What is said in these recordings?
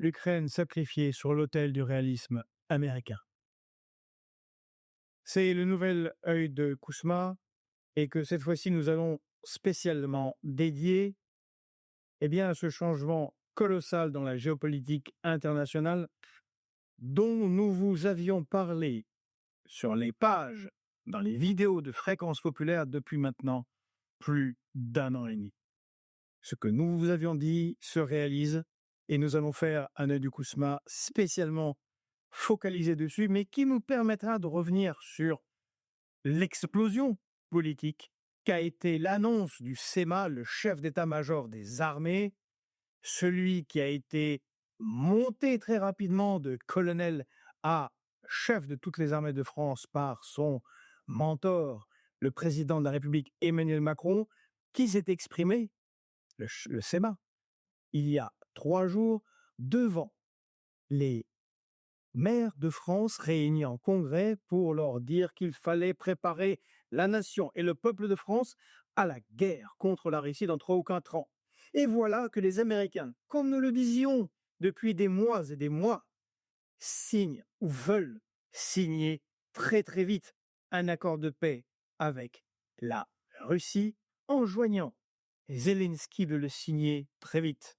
l'Ukraine sacrifiée sur l'autel du réalisme américain. C'est le nouvel œil de Kousma et que cette fois-ci nous allons spécialement dédier à ce changement colossal dans la géopolitique internationale dont nous vous avions parlé sur les pages, dans les vidéos de Fréquence Populaire depuis maintenant plus d'un an et demi. Ce que nous vous avions dit se réalise et nous allons faire un œil du Kousma spécialement focalisé dessus, mais qui nous permettra de revenir sur l'explosion politique qu'a été l'annonce du CEMA, le chef d'état-major des armées, celui qui a été monté très rapidement de colonel à chef de toutes les armées de France par son mentor, le président de la République Emmanuel Macron, qui s'est exprimé, le CEMA, il y a 3 jours, devant les maires de France réunis en congrès pour leur dire qu'il fallait préparer la nation et le peuple de France à la guerre contre la Russie dans 3 ou 4 ans. Et voilà que les Américains, comme nous le disions depuis des mois et des mois, signent ou veulent signer très très vite un accord de paix avec la Russie, enjoignant Zelensky de le signer très vite.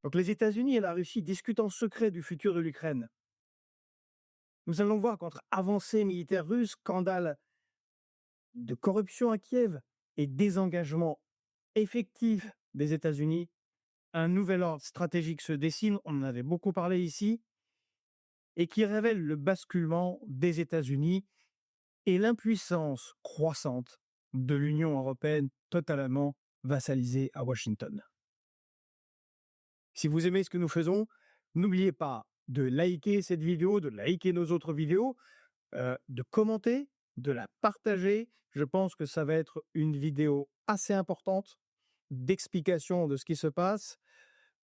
Donc les États-Unis et la Russie discutent en secret du futur de l'Ukraine. Nous allons voir qu'entre avancées militaires russes, scandales de corruption à Kiev et désengagement effectif des États-Unis, un nouvel ordre stratégique se dessine, on en avait beaucoup parlé ici, et qui révèle le basculement des États-Unis et l'impuissance croissante de l'Union européenne totalement vassalisée à Washington. Si vous aimez ce que nous faisons, n'oubliez pas de liker cette vidéo, de liker nos autres vidéos, de commenter, de la partager. Je pense que ça va être une vidéo assez importante d'explication de ce qui se passe,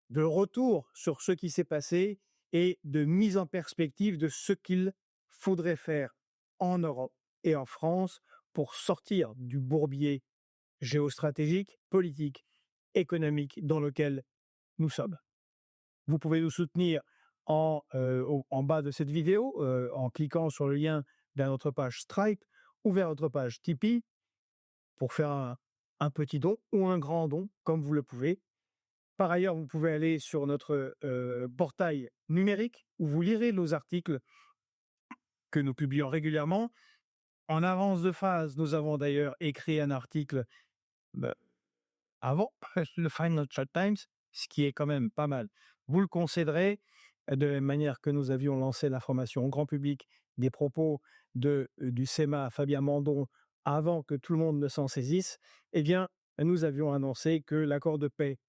de retour sur ce qui s'est passé et de mise en perspective de ce qu'il faudrait faire en Europe et en France pour sortir du bourbier géostratégique, politique, économique dans lequel nous sommes. Vous pouvez nous soutenir en bas de cette vidéo en cliquant sur le lien vers notre page Stripe ou vers notre page Tipeee pour faire un petit don ou un grand don, comme vous le pouvez. Par ailleurs, vous pouvez aller sur notre portail numérique où vous lirez nos articles que nous publions régulièrement. En avance de phase, nous avons d'ailleurs écrit un article avant le Financial Times, ce qui est quand même pas mal. Vous le concéderez, de la même manière que nous avions lancé l'information au grand public des propos du CEMA Fabien Mandon avant que tout le monde ne s'en saisisse, eh bien, nous avions annoncé que l'accord de paix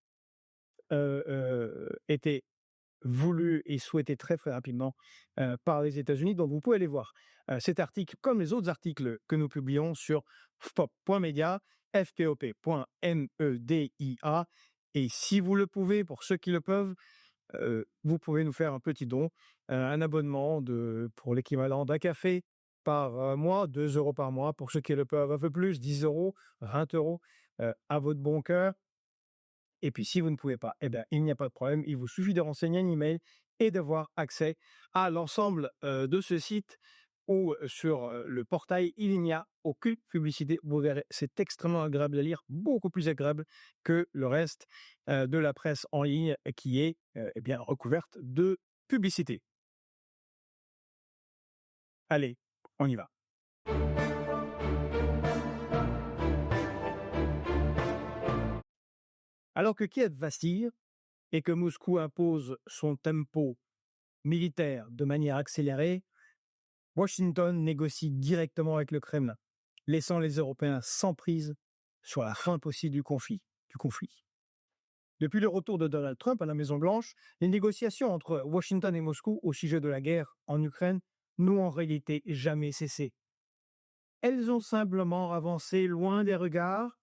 était voulu et souhaité très très rapidement par les États-Unis. Donc vous pouvez aller voir cet article comme les autres articles que nous publions sur fpop.media, fpop.media. Et si vous le pouvez, pour ceux qui le peuvent, vous pouvez nous faire un petit don, un abonnement pour l'équivalent d'un café par mois, 2 € par mois, pour ceux qui le peuvent un peu plus, 10 €, 20 €, à votre bon cœur. Et puis, si vous ne pouvez pas, il n'y a pas de problème. Il vous suffit de renseigner un email et d'avoir accès à l'ensemble de ce site ou sur le portail, il n'y a aucune publicité. Vous verrez, c'est extrêmement agréable à lire, beaucoup plus agréable que le reste de la presse en ligne qui est recouverte de publicité. Allez, on y va. Alors que Kiev vacille et que Moscou impose son tempo militaire de manière accélérée, Washington négocie directement avec le Kremlin, laissant les Européens sans prise sur la fin possible du conflit. Depuis le retour de Donald Trump à la Maison-Blanche, les négociations entre Washington et Moscou au sujet de la guerre en Ukraine n'ont en réalité jamais cessé. Elles ont simplement avancé loin des regards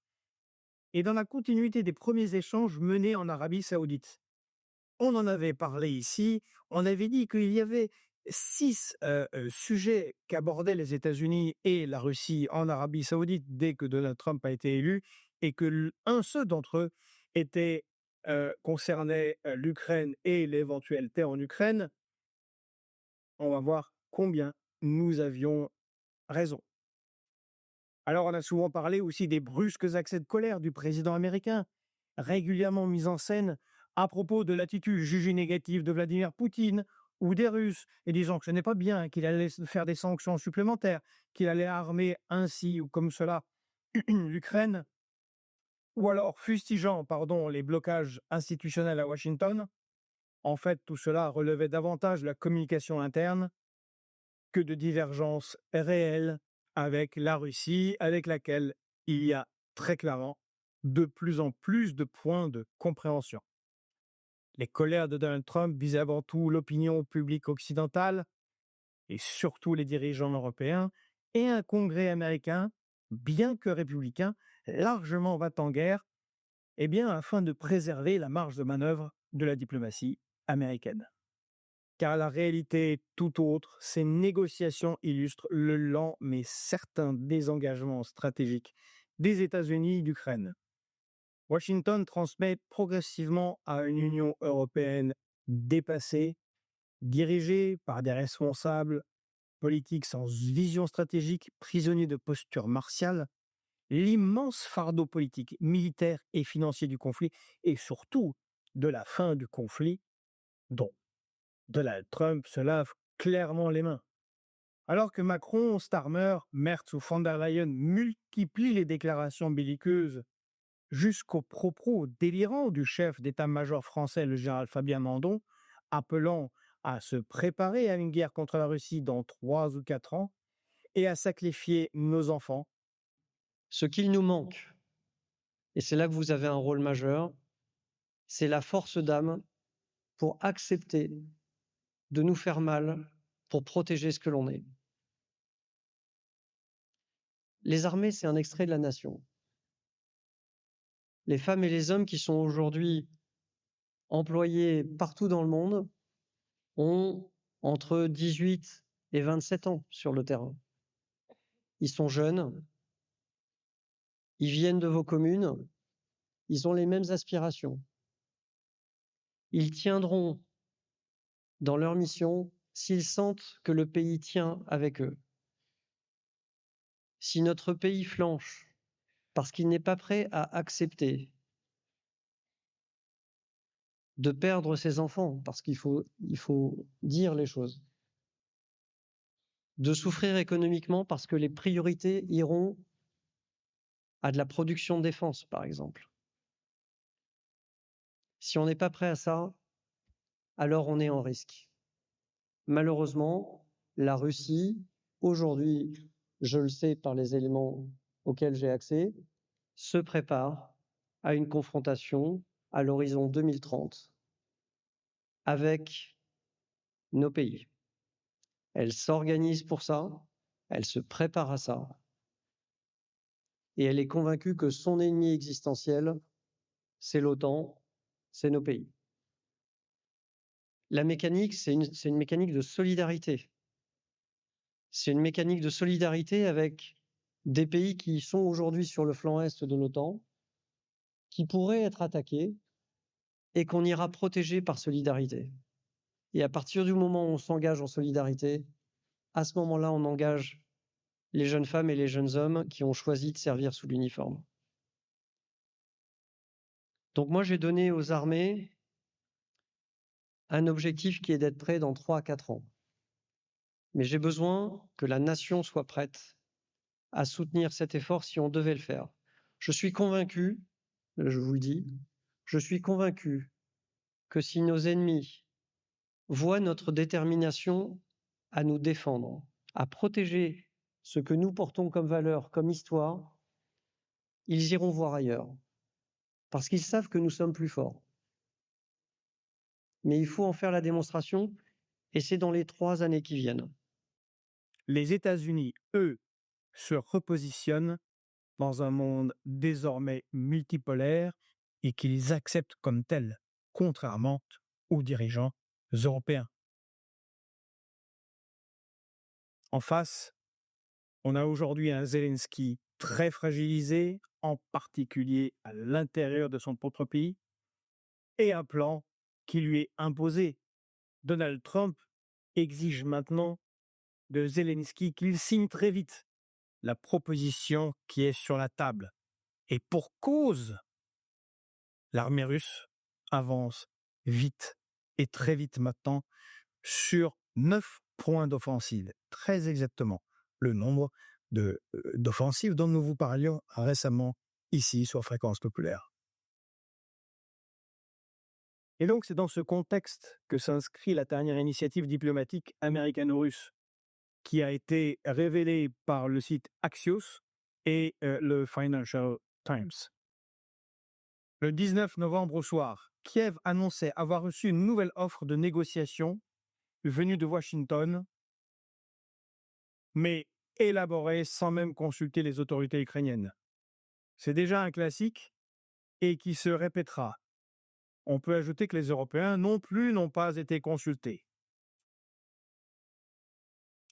et dans la continuité des premiers échanges menés en Arabie saoudite. On en avait parlé ici, on avait dit qu'il y avait 6 sujets qu'abordaient les États-Unis et la Russie en Arabie saoudite dès que Donald Trump a été élu et que un seul d'entre eux était, concernait, l'Ukraine et l'éventuelle paix en Ukraine. On va voir combien nous avions raison. Alors on a souvent parlé aussi des brusques accès de colère du président américain, régulièrement mis en scène à propos de l'attitude jugée négative de Vladimir Poutine ou des Russes, et disant que ce n'est pas bien, qu'il allait faire des sanctions supplémentaires, qu'il allait armer ainsi ou comme cela l'Ukraine, ou alors fustigeant, les blocages institutionnels à Washington. En fait, tout cela relevait davantage de la communication interne que de divergences réelles avec la Russie, avec laquelle il y a très clairement de plus en plus de points de compréhension. Les colères de Donald Trump visaient avant tout l'opinion publique occidentale et surtout les dirigeants européens et un Congrès américain, bien que républicain, largement va-t-en-guerre, afin de préserver la marge de manœuvre de la diplomatie américaine. Car la réalité est tout autre. Ces négociations illustrent le lent mais certain désengagement stratégique des États-Unis d'Ukraine. Washington transmet progressivement à une Union européenne dépassée, dirigée par des responsables politiques sans vision stratégique, prisonniers de postures martiales, l'immense fardeau politique, militaire et financier du conflit, et surtout de la fin du conflit, dont Donald Trump se lave clairement les mains. Alors que Macron, Starmer, Merz ou von der Leyen multiplient les déclarations belliqueuses jusqu'aux propos délirants du chef d'état-major français, le général Fabien Mandon, appelant à se préparer à une guerre contre la Russie dans 3 ou 4 ans et à sacrifier nos enfants. Ce qu'il nous manque, et c'est là que vous avez un rôle majeur, c'est la force d'âme pour accepter de nous faire mal pour protéger ce que l'on est. Les armées, c'est un extrait de la nation. Les femmes et les hommes qui sont aujourd'hui employés partout dans le monde ont entre 18 et 27 ans sur le terrain. Ils sont jeunes, ils viennent de vos communes, ils ont les mêmes aspirations. Ils tiendront dans leur mission s'ils sentent que le pays tient avec eux. Si notre pays flanche parce qu'il n'est pas prêt à accepter de perdre ses enfants, parce qu'il faut dire les choses, de souffrir économiquement parce que les priorités iront à de la production de défense, par exemple. Si on n'est pas prêt à ça, alors on est en risque. Malheureusement, la Russie, aujourd'hui, je le sais par les éléments auxquels j'ai accès, se prépare à une confrontation à l'horizon 2030 avec nos pays. Elle s'organise pour ça, elle se prépare à ça, et elle est convaincue que son ennemi existentiel, c'est l'OTAN, c'est nos pays. La mécanique, c'est une mécanique de solidarité. C'est une mécanique de solidarité avec des pays qui sont aujourd'hui sur le flanc est de l'OTAN, qui pourraient être attaqués et qu'on ira protéger par solidarité. Et à partir du moment où on s'engage en solidarité, à ce moment-là, on engage les jeunes femmes et les jeunes hommes qui ont choisi de servir sous l'uniforme. Donc moi, j'ai donné aux armées un objectif qui est d'être prêt dans 3 à 4 ans. Mais j'ai besoin que la nation soit prête à soutenir cet effort si on devait le faire. Je suis convaincu, je vous le dis, je suis convaincu que si nos ennemis voient notre détermination à nous défendre, à protéger ce que nous portons comme valeur, comme histoire, ils iront voir ailleurs. Parce qu'ils savent que nous sommes plus forts. mais il faut en faire la démonstration et c'est dans les 3 années qui viennent. Les États-Unis, eux, se repositionnent dans un monde désormais multipolaire et qu'ils acceptent comme tel, contrairement aux dirigeants européens. En face, on a aujourd'hui un Zelensky très fragilisé, en particulier à l'intérieur de son propre pays, et un plan qui lui est imposé. Donald Trump exige maintenant de Zelensky qu'il signe très vite la proposition qui est sur la table. Et pour cause, l'armée russe avance vite et très vite maintenant sur 9 points d'offensive, très exactement le nombre d'offensives dont nous vous parlions récemment ici sur Fréquence Populaire. Et donc c'est dans ce contexte que s'inscrit la dernière initiative diplomatique américano-russe qui a été révélée par le site Axios et le Financial Times. Le 19 novembre au soir, Kiev annonçait avoir reçu une nouvelle offre de négociation venue de Washington, mais élaborée sans même consulter les autorités ukrainiennes. C'est déjà un classique et qui se répétera. On peut ajouter que les Européens non plus n'ont pas été consultés.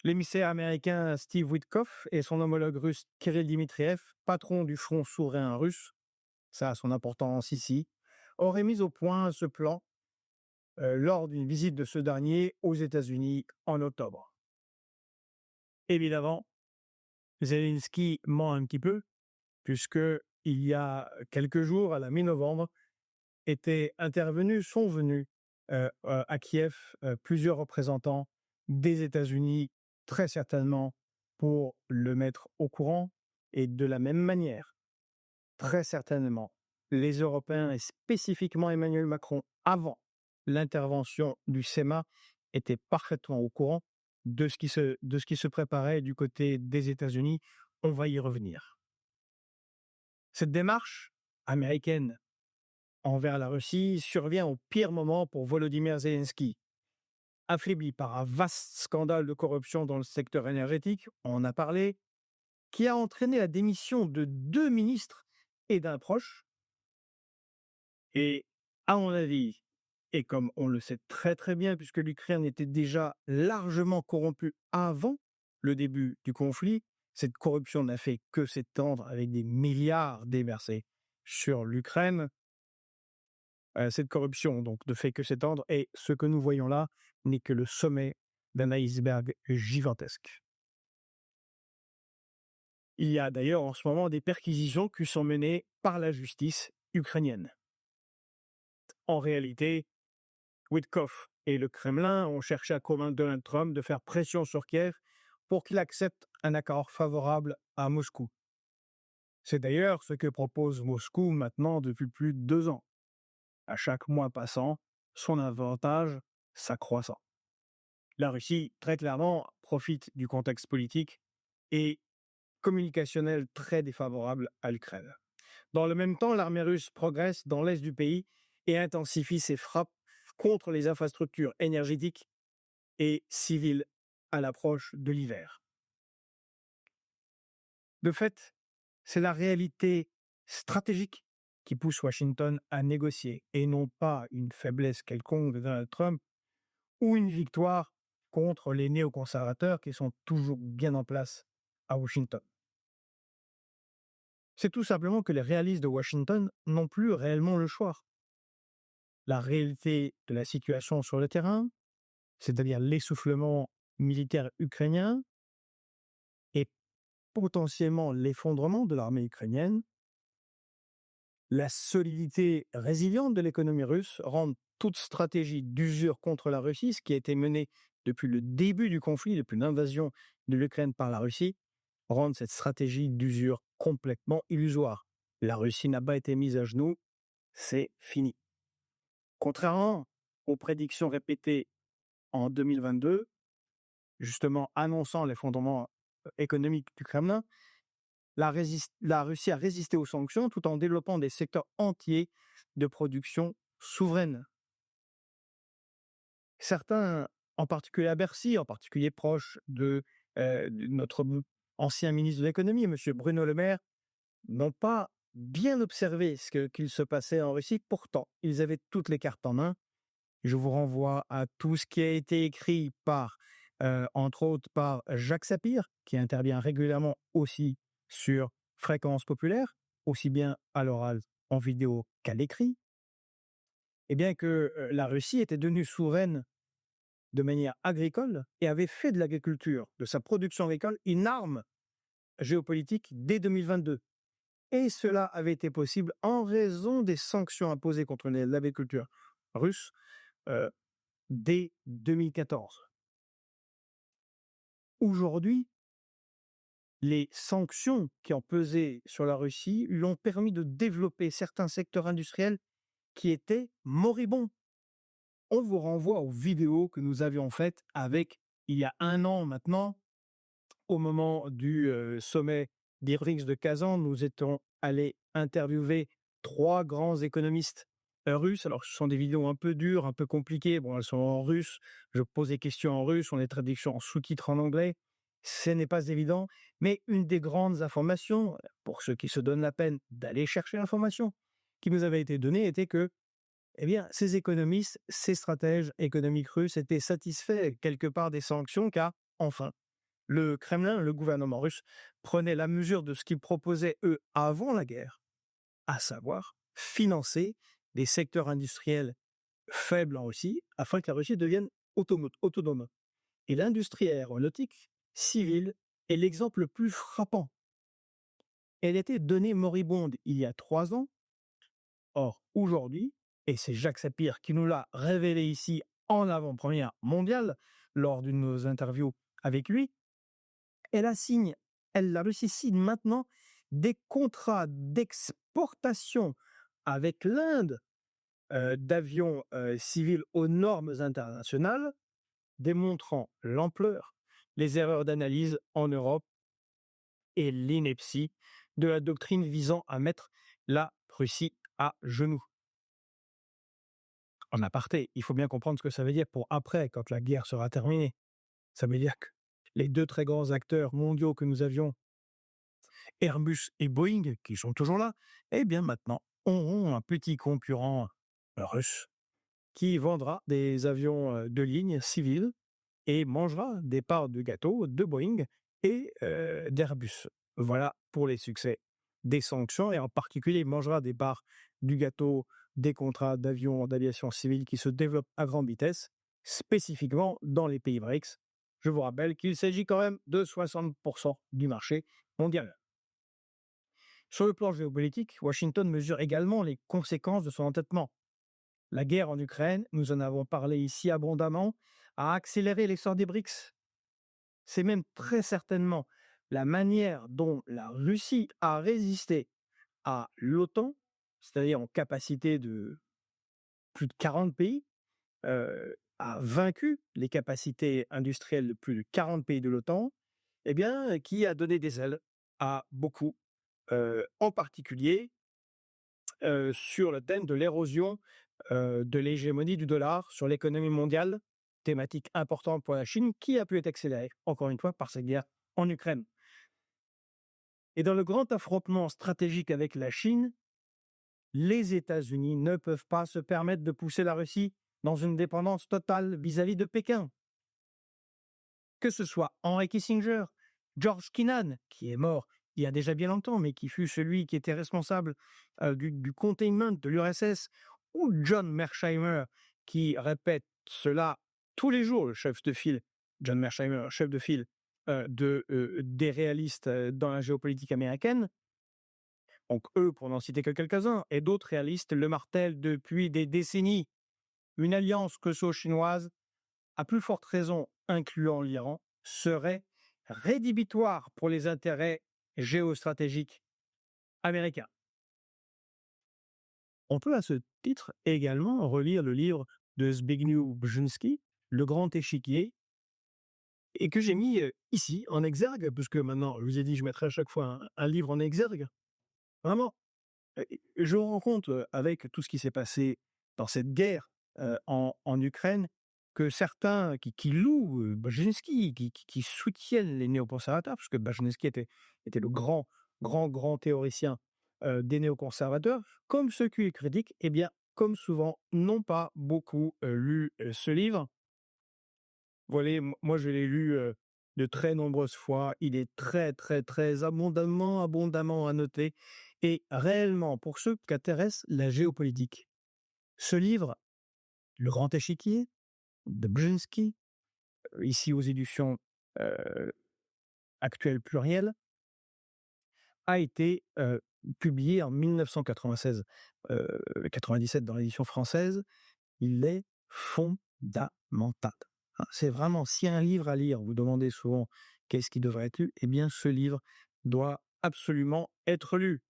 L'émissaire américain Steve Witkoff et son homologue russe Kirill Dmitriev, patron du Front souverain russe, ça a son importance ici, auraient mis au point ce plan lors d'une visite de ce dernier aux États-Unis en octobre. Évidemment, Zelensky ment un petit peu, puisque il y a quelques jours, à la mi-novembre, sont venus à Kiev plusieurs représentants des États-Unis, très certainement pour le mettre au courant, et de la même manière, très certainement, les Européens et spécifiquement Emmanuel Macron, avant l'intervention du SEMA, étaient parfaitement au courant de ce qui se préparait du côté des États-Unis. On va y revenir. Cette démarche américaine envers la Russie survient au pire moment pour Volodymyr Zelensky. Affaibli par un vaste scandale de corruption dans le secteur énergétique, on en a parlé, qui a entraîné la démission de 2 ministres et d'un proche. Et à mon avis, et comme on le sait très très bien, puisque l'Ukraine était déjà largement corrompue avant le début du conflit, cette corruption n'a fait que s'étendre avec des milliards déversés sur l'Ukraine. Cette corruption donc ne fait que s'étendre et ce que nous voyons là n'est que le sommet d'un iceberg gigantesque. Il y a d'ailleurs en ce moment des perquisitions qui sont menées par la justice ukrainienne. En réalité, Witkoff et le Kremlin ont cherché à convaincre Donald Trump de faire pression sur Kiev pour qu'il accepte un accord favorable à Moscou. C'est d'ailleurs ce que propose Moscou maintenant depuis plus de 2 ans. À chaque mois passant, son avantage s'accroissant. La Russie, très clairement, profite du contexte politique et communicationnel très défavorable à l'Ukraine. Dans le même temps, l'armée russe progresse dans l'est du pays et intensifie ses frappes contre les infrastructures énergétiques et civiles à l'approche de l'hiver. De fait, c'est la réalité stratégique qui pousse Washington à négocier et non pas une faiblesse quelconque de Donald Trump ou une victoire contre les néoconservateurs qui sont toujours bien en place à Washington. C'est tout simplement que les réalistes de Washington n'ont plus réellement le choix. La réalité de la situation sur le terrain, c'est-à-dire l'essoufflement militaire ukrainien et potentiellement l'effondrement de l'armée ukrainienne, la solidité résiliente de l'économie russe rendent toute stratégie d'usure contre la Russie, ce qui a été mené depuis le début du conflit, depuis l'invasion de l'Ukraine par la Russie, rendent cette stratégie d'usure complètement illusoire. La Russie n'a pas été mise à genoux, c'est fini. Contrairement aux prédictions répétées en 2022, justement annonçant l'effondrement économique du Kremlin, la Russie a résisté aux sanctions tout en développant des secteurs entiers de production souveraine. Certains, en particulier à Bercy, en particulier proche de notre ancien ministre de l'économie, monsieur Bruno Le Maire, n'ont pas bien observé qu'il se passait en Russie. Pourtant, ils avaient toutes les cartes en main. Je vous renvoie à tout ce qui a été écrit par, entre autres, par Jacques Sapir, qui intervient régulièrement aussi sur Fréquence Populaire, aussi bien à l'oral, en vidéo qu'à l'écrit. Et bien que la Russie était devenue souveraine de manière agricole et avait fait de l'agriculture, de sa production agricole, une arme géopolitique dès 2022. Et cela avait été possible en raison des sanctions imposées contre l'agriculture russe euh, dès 2014. Aujourd'hui, les sanctions qui ont pesé sur la Russie lui ont permis de développer certains secteurs industriels qui étaient moribonds. On vous renvoie aux vidéos que nous avions faites avec, il y a 1 an maintenant, au moment du sommet des BRICS de Kazan, nous étions allés interviewer 3 grands économistes russes. Alors, ce sont des vidéos un peu dures, un peu compliquées. Bon, elles sont en russe. Je pose des questions en russe, on les traductions en sous-titres en anglais. Ce n'est pas évident, mais une des grandes informations, pour ceux qui se donnent la peine d'aller chercher l'information, qui nous avait été donnée était que, eh bien, ces économistes, ces stratèges économiques russes étaient satisfaits quelque part des sanctions, car, enfin, le Kremlin, le gouvernement russe, prenait la mesure de ce qu'ils proposaient, eux, avant la guerre, à savoir financer des secteurs industriels faibles en Russie, afin que la Russie devienne autonome. Et l'industrie aéronautique civile est l'exemple le plus frappant. Elle était donnée moribonde il y a 3 ans. Or, aujourd'hui, et c'est Jacques Sapir qui nous l'a révélé ici en avant-première mondiale, lors d'une de nos interviews avec lui, la Russie signe maintenant des contrats d'exportation avec l'Inde d'avions civils aux normes internationales, démontrant l'ampleur, les erreurs d'analyse en Europe et l'ineptie de la doctrine visant à mettre la Russie à genoux. En aparté, il faut bien comprendre ce que ça veut dire pour après, quand la guerre sera terminée. Ça veut dire que les 2 très grands acteurs mondiaux que nous avions, Airbus et Boeing, qui sont toujours là, eh bien maintenant auront un petit concurrent russe qui vendra des avions de ligne civils et mangera des parts de gâteau de Boeing et d'Airbus. Voilà pour les succès des sanctions, et en particulier, il mangera des parts du gâteau des contrats d'aviation civile qui se développent à grande vitesse, spécifiquement dans les pays BRICS. Je vous rappelle qu'il s'agit quand même de 60% du marché mondial. Sur le plan géopolitique, Washington mesure également les conséquences de son entêtement. La guerre en Ukraine, nous en avons parlé ici abondamment, a accéléré l'essor des BRICS. C'est même très certainement la manière dont la Russie a résisté à l'OTAN, c'est-à-dire en capacité de plus de 40 pays, a vaincu les capacités industrielles de plus de 40 pays de l'OTAN, eh bien, qui a donné des ailes à beaucoup, en particulier sur le thème de l'érosion de l'hégémonie du dollar sur l'économie mondiale, thématique importante pour la Chine, qui a pu être accélérée, encore une fois, par cette guerre en Ukraine. Et dans le grand affrontement stratégique avec la Chine, les États-Unis ne peuvent pas se permettre de pousser la Russie dans une dépendance totale vis-à-vis de Pékin. Que ce soit Henry Kissinger, George Kennan, qui est mort il y a déjà bien longtemps, mais qui fut celui qui était responsable du containment de l'URSS, ou John Mearsheimer, qui répète cela tous les jours, le chef de file, John Mearsheimer, chef de file des réalistes dans la géopolitique américaine. Donc eux, pour n'en citer que quelques-uns, et d'autres réalistes le martèlent depuis des décennies. Une alliance russo-chinoise, à plus forte raison incluant l'Iran, serait rédhibitoire pour les intérêts géostratégiques américains. On peut à ce titre également relire le livre de Zbigniew Brzezinski, Le Grand Échiquier, et que j'ai mis ici en exergue, puisque maintenant, je vous ai dit, je mettrai à chaque fois un livre en exergue. Vraiment, je me rends compte avec tout ce qui s'est passé dans cette guerre en Ukraine, que certains qui louent Brzezinski, qui soutiennent les néoconservateurs, parce que Brzezinski était le grand théoricien des néoconservateurs, comme ceux qui le critiquent, eh bien, comme souvent, n'ont pas beaucoup lu ce livre. Voilà, moi je l'ai lu de très nombreuses fois. Il est très, très, très abondamment annoté. Et réellement, pour ceux qui intéressent la géopolitique, ce livre, Le Grand Échiquier, de Brzezinski, ici aux éditions Actuel Pluriel, a été publié en 1996, 97 dans l'édition française. Il est fondamental. Hein. C'est vraiment, si un livre à lire, vous demandez souvent qu'est-ce qui devrait être lu, eh bien ce livre doit absolument être lu.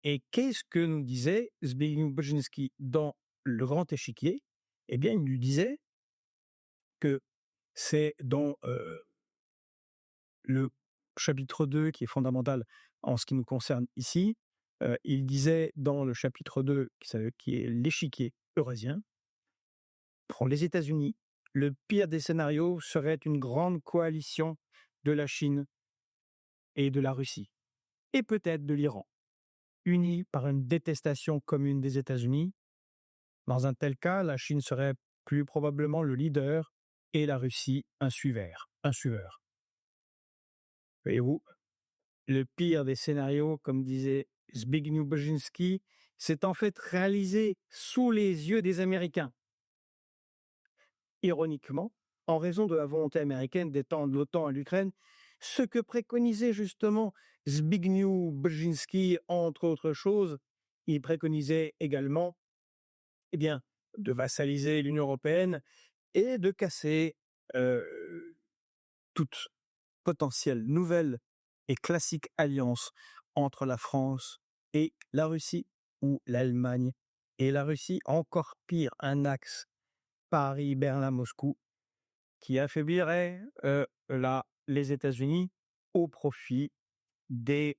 Et qu'est-ce que nous disait Zbigniew Brzezinski dans Le Grand Échiquier? Eh bien, il nous disait que c'est dans le chapitre 2 qui est fondamental en ce qui nous concerne ici. Il disait dans le chapitre 2, qui est l'échiquier eurasien, pour les États-Unis, le pire des scénarios serait une grande coalition de la Chine et de la Russie, et peut-être de l'Iran, unis par une détestation commune des États-Unis. Dans un tel cas, la Chine serait plus probablement le leader et la Russie un suiveur. Voyez-vous, le pire des scénarios, comme disait Zbigniew Brzezinski, s'est en fait réalisé sous les yeux des Américains. Ironiquement, en raison de la volonté américaine d'étendre l'OTAN à l'Ukraine, ce que préconisait justement Zbigniew Brzezinski, entre autres choses, il préconisait également eh bien, de vassaliser l'Union européenne et de casser toute potentielle nouvelle et classique alliance entre la France et la Russie, ou l'Allemagne et la Russie. Encore pire, un axe Paris-Berlin-Moscou qui affaiblirait les États-Unis au profit des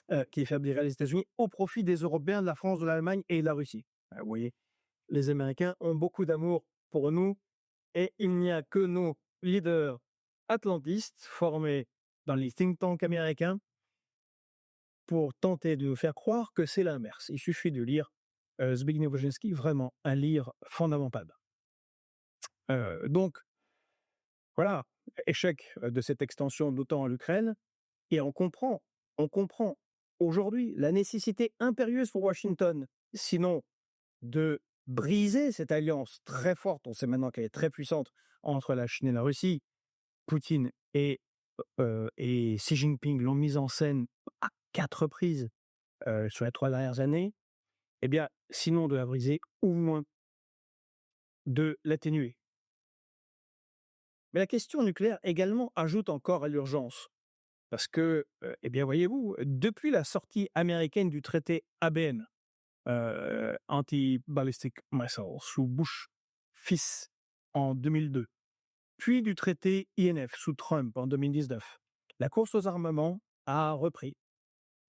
Européens, de la France, de l'Allemagne et de la Russie. Vous voyez, les Américains ont beaucoup d'amour pour nous et il n'y a que nos leaders atlantistes formés dans les think tanks américains pour tenter de nous faire croire que c'est l'inverse. Il suffit de lire Zbigniew Brzezinski, vraiment un livre fondamental. Donc, voilà, échec de cette extension de l'OTAN à l'Ukraine, et on comprend aujourd'hui la nécessité impérieuse pour Washington, sinon de briser cette alliance très forte, on sait maintenant qu'elle est très puissante, entre la Chine et la Russie. Poutine et Xi Jinping l'ont mise en scène à 4 reprises sur les 3 dernières années. Eh bien, sinon de la briser, au moins de l'atténuer. Mais la question nucléaire également ajoute encore à l'urgence. Parce que, eh bien, voyez-vous, depuis la sortie américaine du traité ABM, Anti-Ballistic Missile, sous Bush fils en 2002, puis du traité INF sous Trump en 2019, la course aux armements a repris.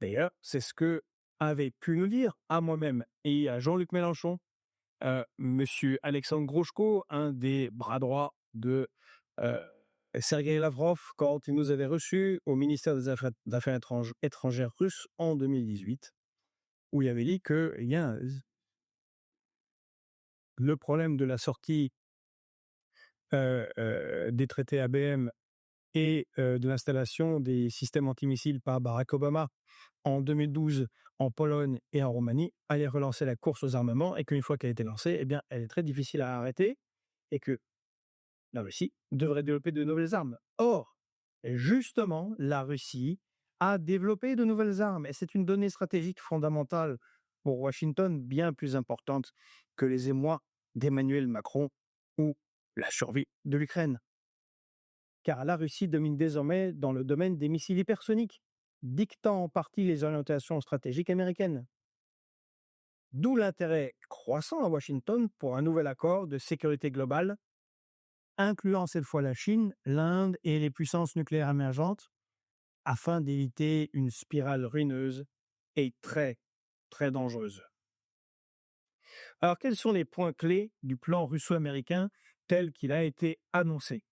D'ailleurs, c'est ce que avait pu nous dire à moi-même et à Jean-Luc Mélenchon, monsieur Alexandre Grouchko, un des bras droits de Sergueï Lavrov, quand il nous avait reçus au ministère des Affaires étrangères russe en 2018, où il avait dit que le problème de la sortie des traités ABM et de l'installation des systèmes antimissiles par Barack Obama en 2012 en Pologne et en Roumanie allait relancer la course aux armements, et qu'une fois qu'elle a été lancée, eh bien, elle est très difficile à arrêter, et que la Russie devrait développer de nouvelles armes. Or, justement, la Russie a développé de nouvelles armes, et c'est une donnée stratégique fondamentale pour Washington, bien plus importante que les émois d'Emmanuel Macron ou la survie de l'Ukraine. Car la Russie domine désormais dans le domaine des missiles hypersoniques, dictant en partie les orientations stratégiques américaines. D'où l'intérêt croissant à Washington pour un nouvel accord de sécurité globale, incluant cette fois la Chine, l'Inde et les puissances nucléaires émergentes, afin d'éviter une spirale ruineuse et très, très dangereuse. Alors, quels sont les points clés du plan russo-américain tel qu'il a été annoncé?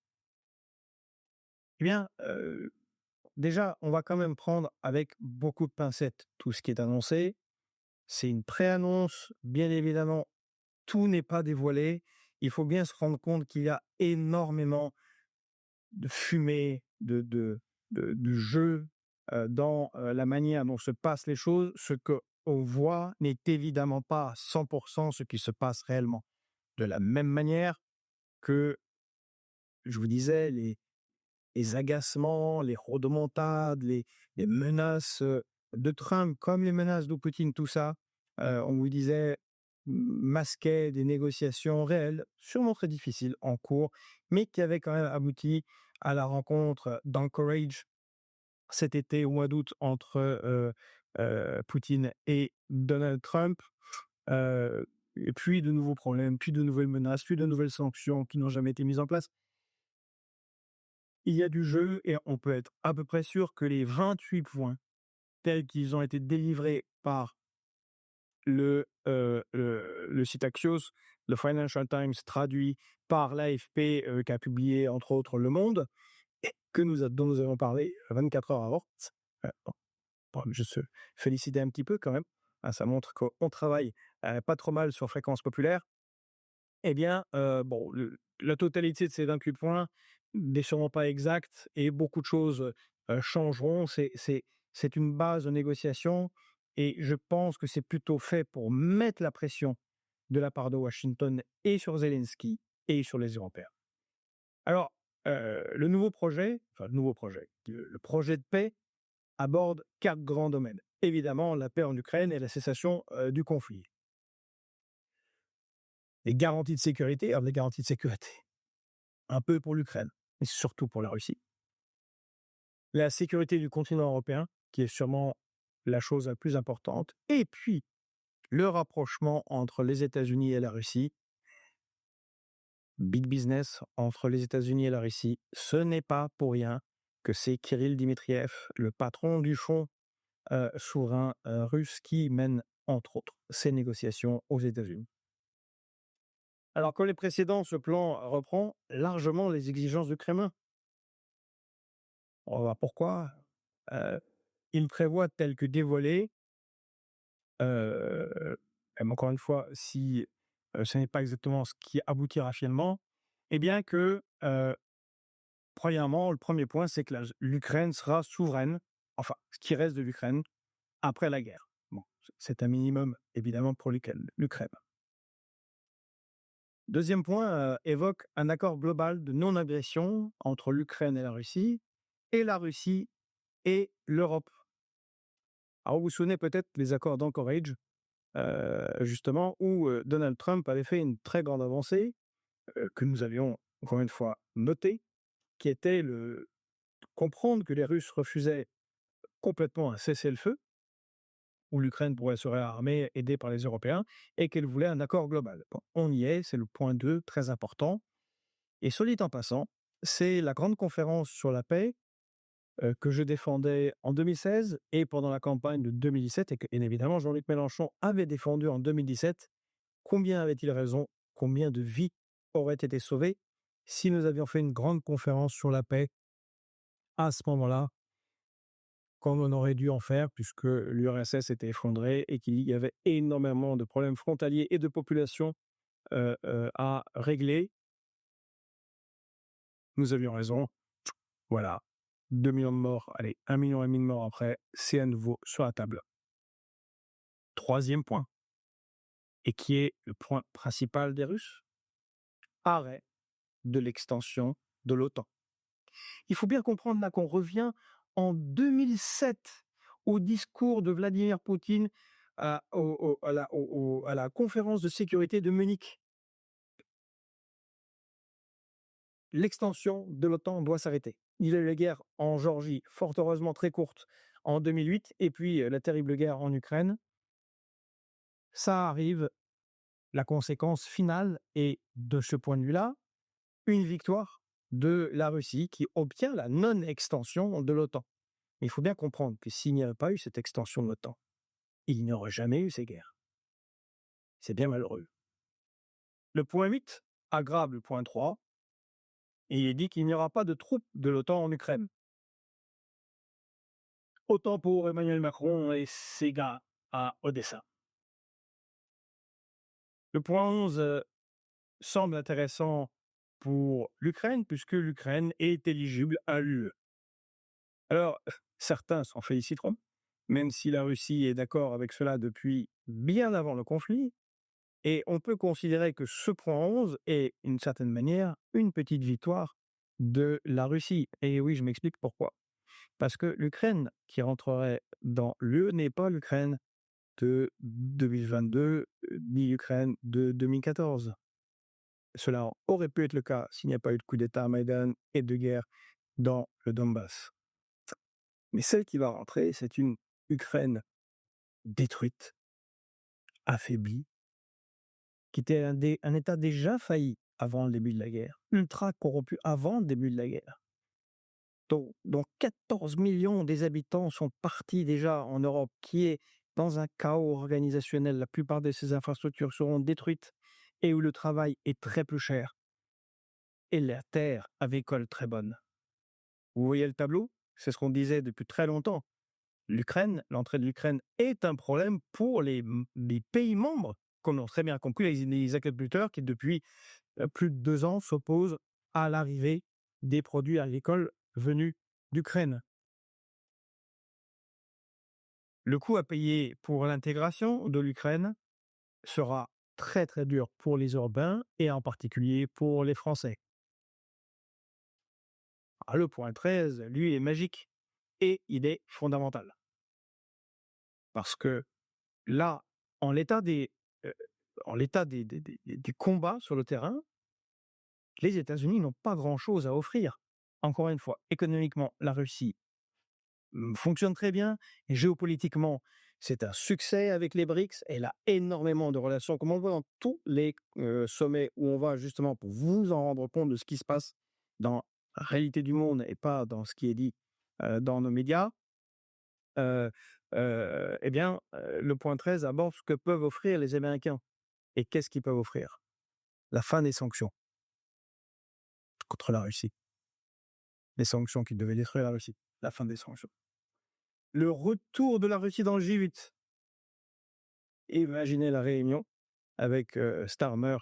Eh bien, déjà, on va quand même prendre avec beaucoup de pincettes tout ce qui est annoncé. C'est une pré-annonce, bien évidemment, tout n'est pas dévoilé. Il faut bien se rendre compte qu'il y a énormément de fumée, de jeu, dans, la manière dont se passent les choses. Ce qu'on voit n'est évidemment pas à 100 ce qui se passe réellement. De la même manière que, je vous disais, les agacements, les rodomontades, les menaces, de Trump comme les menaces de Poutine, tout ça, on vous disait, masquait des négociations réelles, sûrement très difficiles, en cours, mais qui avaient quand même abouti à la rencontre d'Anchorage cet été, au mois d'août, entre, Poutine et Donald Trump. Et puis de nouveaux problèmes, puis de nouvelles menaces, puis de nouvelles sanctions qui n'ont jamais été mises en place. Il y a du jeu et on peut être à peu près sûr que les 28 points tels qu'ils ont été délivrés par le site Axios, le Financial Times traduit par l'AFP, qui a publié entre autres Le Monde, et dont nous avons parlé 24 heures avant. Bon, je se féliciter un petit peu quand même, hein, ça montre qu'on travaille pas trop mal sur Fréquence Populaire. Eh bien, bon, la totalité de ces 28 points n'est sûrement pas exacte et beaucoup de choses, changeront. C'est une base de négociation et je pense que c'est plutôt fait pour mettre la pression de la part de Washington et sur Zelensky et sur les Européens. Alors, le projet de paix aborde 4 grands domaines. Évidemment, la paix en Ukraine et la cessation, du conflit. Les garanties de sécurité, alors les garanties de sécurité, un peu pour l'Ukraine, mais surtout pour la Russie. La sécurité du continent européen, qui est sûrement la chose la plus importante, et puis le rapprochement entre les États-Unis et la Russie. Big business entre les États-Unis et la Russie. Ce n'est pas pour rien que c'est Kirill Dmitriev, le patron du fonds souverain russe, qui mène, entre autres, ces négociations aux États-Unis. Alors que les précédents, ce plan reprend largement les exigences du Kremlin. On va voir pourquoi. Il prévoit, tel que dévoilé, même encore une fois, si ce n'est pas exactement ce qui aboutira finalement, eh bien que, premièrement, le premier point, c'est que l'Ukraine sera souveraine, enfin, ce qui reste de l'Ukraine, après la guerre. Bon, c'est un minimum, évidemment, pour l'Ukraine. Deuxième point, évoque un accord global de non-agression entre l'Ukraine et la Russie et l'Europe. Alors, vous vous souvenez peut-être des accords d'Anchorage, justement, où Donald Trump avait fait une très grande avancée, que nous avions, encore une fois, notée, qui était comprendre que les Russes refusaient complètement un cessez-le-feu, où l'Ukraine pourrait se réarmer, aidée par les Européens, et qu'elle voulait un accord global. Bon, on y est, c'est le point 2, très important. Et soit dit en passant, c'est la grande conférence sur la paix que je défendais en 2016 et pendant la campagne de 2017, et que, bien évidemment, Jean-Luc Mélenchon avait défendu en 2017. Combien avait-il raison? Combien de vies auraient été sauvées si nous avions fait une grande conférence sur la paix à ce moment-là, comme on aurait dû en faire, puisque l'URSS était effondrée et qu'il y avait énormément de problèmes frontaliers et de population à régler. Nous avions raison. Voilà. 2 millions de morts, allez, 1,5 million de morts après, c'est à nouveau sur la table. Troisième point, et qui est le point principal des Russes, arrêt de l'extension de l'OTAN. Il faut bien comprendre là qu'on revient en 2007 au discours de Vladimir Poutine à la conférence de sécurité de Munich. L'extension de l'OTAN doit s'arrêter. Il y a eu la guerre en Géorgie, fort heureusement très courte, en 2008, et puis la terrible guerre en Ukraine. Ça arrive, la conséquence finale est, de ce point de vue-là, une victoire de la Russie qui obtient la non-extension de l'OTAN. Mais il faut bien comprendre que s'il n'y avait pas eu cette extension de l'OTAN, il n'y aurait jamais eu ces guerres. C'est bien malheureux. Le point 8, aggrave le point 3 et il dit qu'il n'y aura pas de troupes de l'OTAN en Ukraine. Autant pour Emmanuel Macron et ses gars à Odessa. Le point 11 semble intéressant pour l'Ukraine, puisque l'Ukraine est éligible à l'UE. Alors, certains s'en féliciteront, même si la Russie est d'accord avec cela depuis bien avant le conflit, et on peut considérer que ce point 11 est, d'une certaine manière, une petite victoire de la Russie. Et oui, je m'explique pourquoi. Parce que l'Ukraine qui rentrerait dans l'UE n'est pas l'Ukraine de 2022, ni l'Ukraine de 2014. Cela aurait pu être le cas s'il n'y a pas eu de coup d'État à Maïdan et de guerre dans le Donbass. Mais celle qui va rentrer, c'est une Ukraine détruite, affaiblie, qui était un État déjà failli avant le début de la guerre, ultra corrompu avant le début de la guerre, dont 14 millions des habitants sont partis déjà en Europe, qui est dans un chaos organisationnel. La plupart de ces infrastructures seront détruites et où le travail est très peu cher et la terre avicole très bonne. Vous voyez le tableau? C'est ce qu'on disait depuis très longtemps. L'Ukraine, l'entrée de l'Ukraine est un problème pour les pays membres, comme l'ont très bien compris les agriculteurs qui, depuis plus de 2 ans, s'opposent à l'arrivée des produits agricoles venus d'Ukraine. Le coût à payer pour l'intégration de l'Ukraine sera très très dur pour les urbains et en particulier pour les Français. Ah, le point 13, lui, est magique et il est fondamental. Parce que là, en l'état des, heu, en l'état des combats sur le terrain, les États-Unis n'ont pas grand-chose à offrir. Encore une fois, économiquement, la Russie, fonctionne très bien et géopolitiquement, c'est un succès avec les BRICS. Elle a énormément de relations, comme on le voit dans tous les, sommets où on va justement pour vous en rendre compte de ce qui se passe dans la réalité du monde et pas dans ce qui est dit, dans nos médias. Heu eh bien, le point 13 aborde ce que peuvent offrir les Américains. Et qu'est-ce qu'ils peuvent offrir? La fin des sanctions contre la Russie. Les sanctions qui devaient détruire la Russie. La fin des sanctions. Le retour de la Russie dans le G8. Imaginez la réunion avec, Starmer,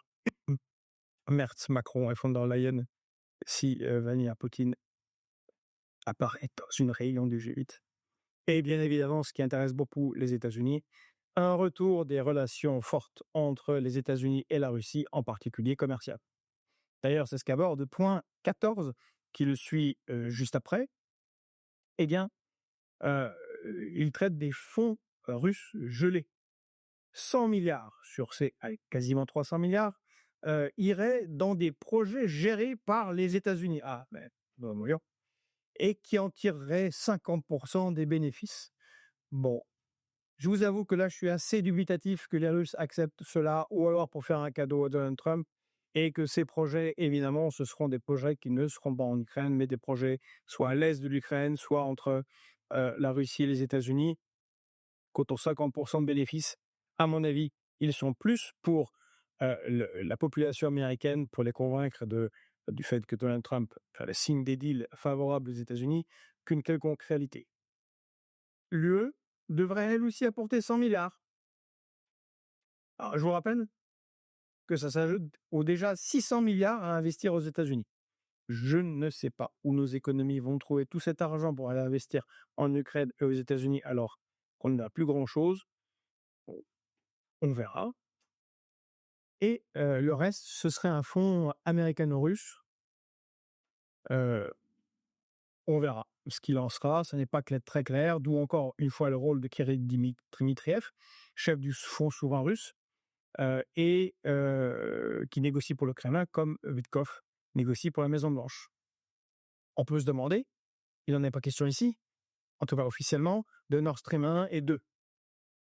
Merz, Macron et von der Leyen si, Vladimir Poutine apparaît dans une réunion du G8. Et bien évidemment, ce qui intéresse beaucoup les États-Unis, un retour des relations fortes entre les États-Unis et la Russie, en particulier commerciales. D'ailleurs, c'est ce qu'aborde point 14 qui le suit, juste après. Eh bien, heu, il traite des fonds, russes gelés. 100 milliards sur ces quasiment 300 milliards iraient dans des projets gérés par les États-Unis. Ah, mais bah, voyons. Et qui en tireraient 50% des bénéfices. Bon, je vous avoue que là, je suis assez dubitatif que les Russes acceptent cela, ou alors pour faire un cadeau à Donald Trump, et que ces projets, évidemment, ce seront des projets qui ne seront pas en Ukraine, mais des projets soit à l'est de l'Ukraine, soit entre la Russie et les États-Unis. Quant aux 50% de bénéfices, à mon avis, ils sont plus pour la population américaine, pour les convaincre du fait que Donald Trump signe des deals favorables aux États-Unis, qu'une quelconque réalité. L'UE devrait elle aussi apporter 100 milliards. Alors, je vous rappelle que ça s'ajoute aux déjà 600 milliards à investir aux États-Unis. Je ne sais pas où nos économies vont trouver tout cet argent pour aller investir en Ukraine et aux États-Unis alors qu'on n'a plus grand-chose. On verra. Et le reste, ce serait un fonds américano-russe. Heu, on verra ce qu'il en sera. Ce n'est pas très clair, d'où encore une fois le rôle de Kirill Dmitriev, chef du fonds souverain russe, et qui négocie pour le Kremlin comme Witkoff négocie pour la Maison Blanche. On peut se demander, il n'en est pas question ici, en tout cas officiellement, de Nord Stream 1 et 2.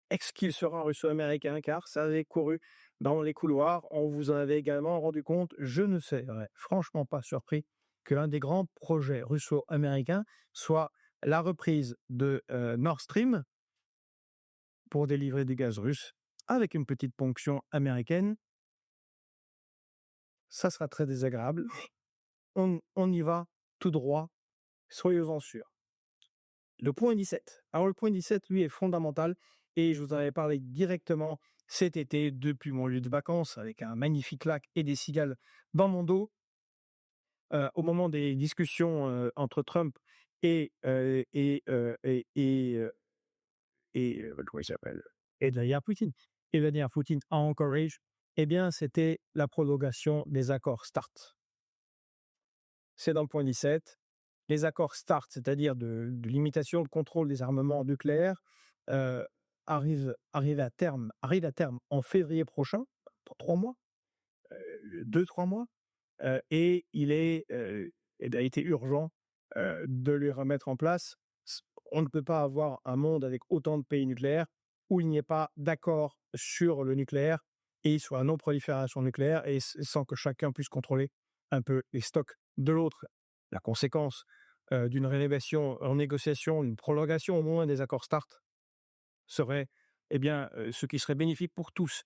Est-ce qu'il sera russo-américain? Car ça avait couru dans les couloirs. On vous en avait également rendu compte. Je ne serais franchement pas surpris que l'un des grands projets russo-américains soit la reprise de Nord Stream pour délivrer du gaz russe avec une petite ponction américaine. ça sera très désagréable. On y va tout droit, soyez-en sûrs. Le point 17. Alors le point 17, lui, est fondamental et je vous en avais parlé directement cet été depuis mon lieu de vacances avec un magnifique lac et des cigales dans mon dos. Au moment des discussions, entre Trump et comment il s'appelle? Et Vladimir Poutine. Et Vladimir Poutine à Anchorage, eh bien, c'était la prolongation des accords START. C'est dans le point 17. Les accords START, c'est-à-dire de limitation, de contrôle des armements nucléaires, heu, arrivent à terme en février prochain, pour 3 mois, 2-3 mois. Et il a été urgent, de les remettre en place. On ne peut pas avoir un monde avec autant de pays nucléaires où il n'y ait pas d'accord sur le nucléaire et sur la non-prolifération nucléaire et sans que chacun puisse contrôler un peu les stocks de l'autre. La conséquence, d'une rénovation en négociation, une prolongation au moins des accords START serait, eh bien, ce qui serait bénéfique pour tous.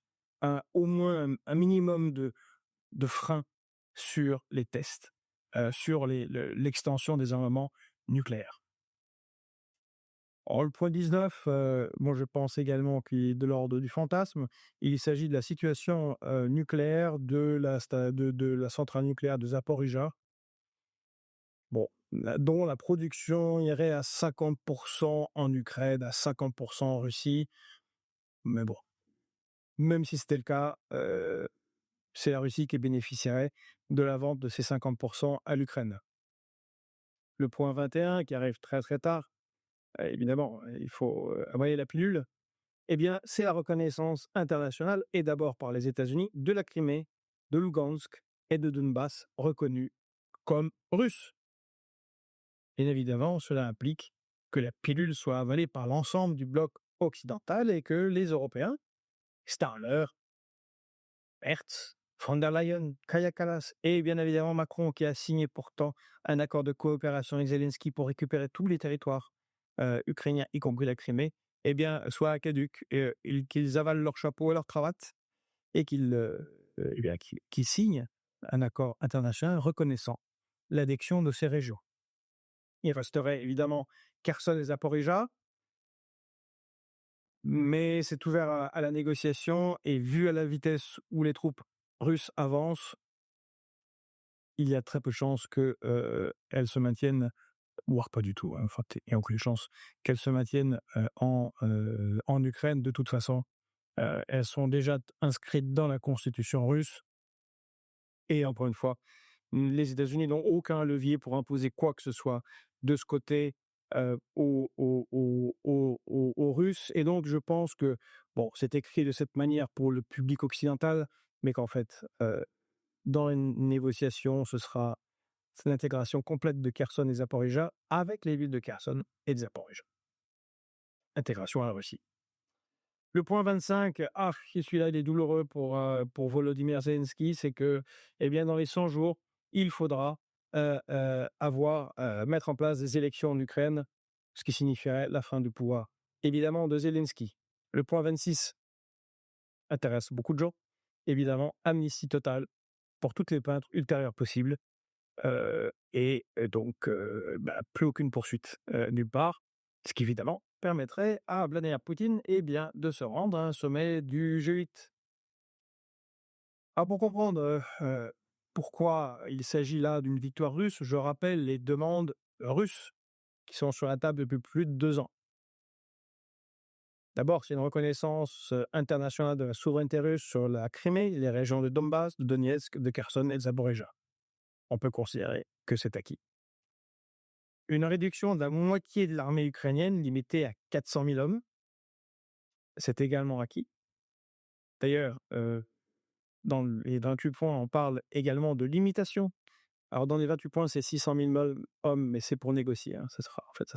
Au moins un minimum de frein sur les tests, sur l'extension des armements nucléaires. Alors, le point 19, moi je pense également qu'il est de l'ordre du fantasme. Il s'agit de la situation nucléaire de la centrale nucléaire de Zaporijia. Bon, dont la production irait à 50% en Ukraine, à 50% en Russie. Mais bon, même si c'était le cas, c'est la Russie qui bénéficierait de la vente de ces 50% à l'Ukraine. Le point 21 qui arrive très, très tard, évidemment, il faut, avaler la pilule. Eh bien, c'est la reconnaissance internationale et d'abord par les États-Unis de la Crimée, de Lugansk et de Donbass reconnus comme russes. Bien évidemment, cela implique que la pilule soit avalée par l'ensemble du bloc occidental et que les Européens, Steinler, Merz, von der Leyen, Kaja Kallas et bien évidemment Macron qui a signé pourtant un accord de coopération avec Zelensky pour récupérer tous les territoires ukrainiens, y compris la Crimée, eh bien, soient caducs et qu'ils avalent leur chapeau et leur cravate et qu'ils signent un accord international reconnaissant l'adhésion de ces régions. Il resterait évidemment Kherson et Zaporijia, mais c'est ouvert à la négociation et vu à la vitesse où les troupes russes avancent, il y a très peu de chances que, elles se maintiennent, voire pas du tout, hein, enfin, il y a aucune chance qu'elles se maintiennent, en Ukraine. De toute façon, elles sont déjà inscrites dans la constitution russe et encore une fois, les États-Unis n'ont aucun levier pour imposer quoi que ce soit de ce côté, aux Russes et donc je pense que, bon, c'est écrit de cette manière pour le public occidental, mais qu'en fait, dans une négociation, c'est l'intégration complète de Kherson et Zaporijia avec les villes de Kherson et de Zaporijia. Intégration à la Russie. Le point 25, celui-là, il est douloureux pour Volodymyr Zelensky, c'est que, eh bien, dans les 100 jours, il faudra mettre en place des élections en Ukraine, ce qui signifierait la fin du pouvoir, évidemment, de Zelensky. Le point 26 intéresse beaucoup de gens. Évidemment, amnistie totale pour toutes les peintres ultérieures possibles. Plus aucune poursuite nulle part, ce qui évidemment permettrait à Vladimir Poutine de se rendre à un sommet du G8. Alors pour comprendre pourquoi il s'agit là d'une victoire russe, je rappelle les demandes russes qui sont sur la table depuis plus de 2 ans. D'abord, c'est une reconnaissance internationale de la souveraineté russe sur la Crimée, les régions de Donbass, de Donetsk, de Kherson et de Zaporijia. On peut considérer que c'est acquis. Une réduction de la moitié de l'armée ukrainienne limitée à 400 000 hommes, c'est également acquis. D'ailleurs, dans les 28 points, on parle également de limitation. Alors dans les 28 points, c'est 600 000 hommes, mais c'est pour négocier, hein, ça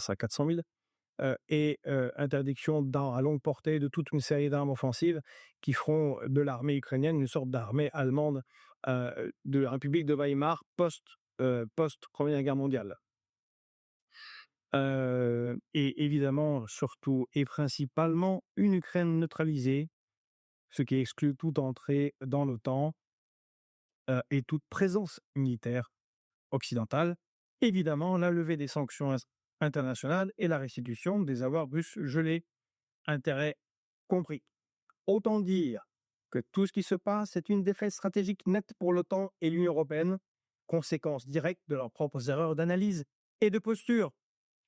sera 400 000. Interdiction d'armes à longue portée de toute une série d'armes offensives qui feront de l'armée ukrainienne une sorte d'armée allemande de la République de Weimar post-Première Guerre mondiale. Et évidemment, surtout et principalement, une Ukraine neutralisée, ce qui exclut toute entrée dans l'OTAN et toute présence militaire occidentale. Évidemment, la levée des sanctions internationales et la restitution des avoirs russes gelés, intérêts compris. Autant dire que tout ce qui se passe est une défaite stratégique nette pour l'OTAN et l'Union européenne, conséquence directe de leurs propres erreurs d'analyse et de posture.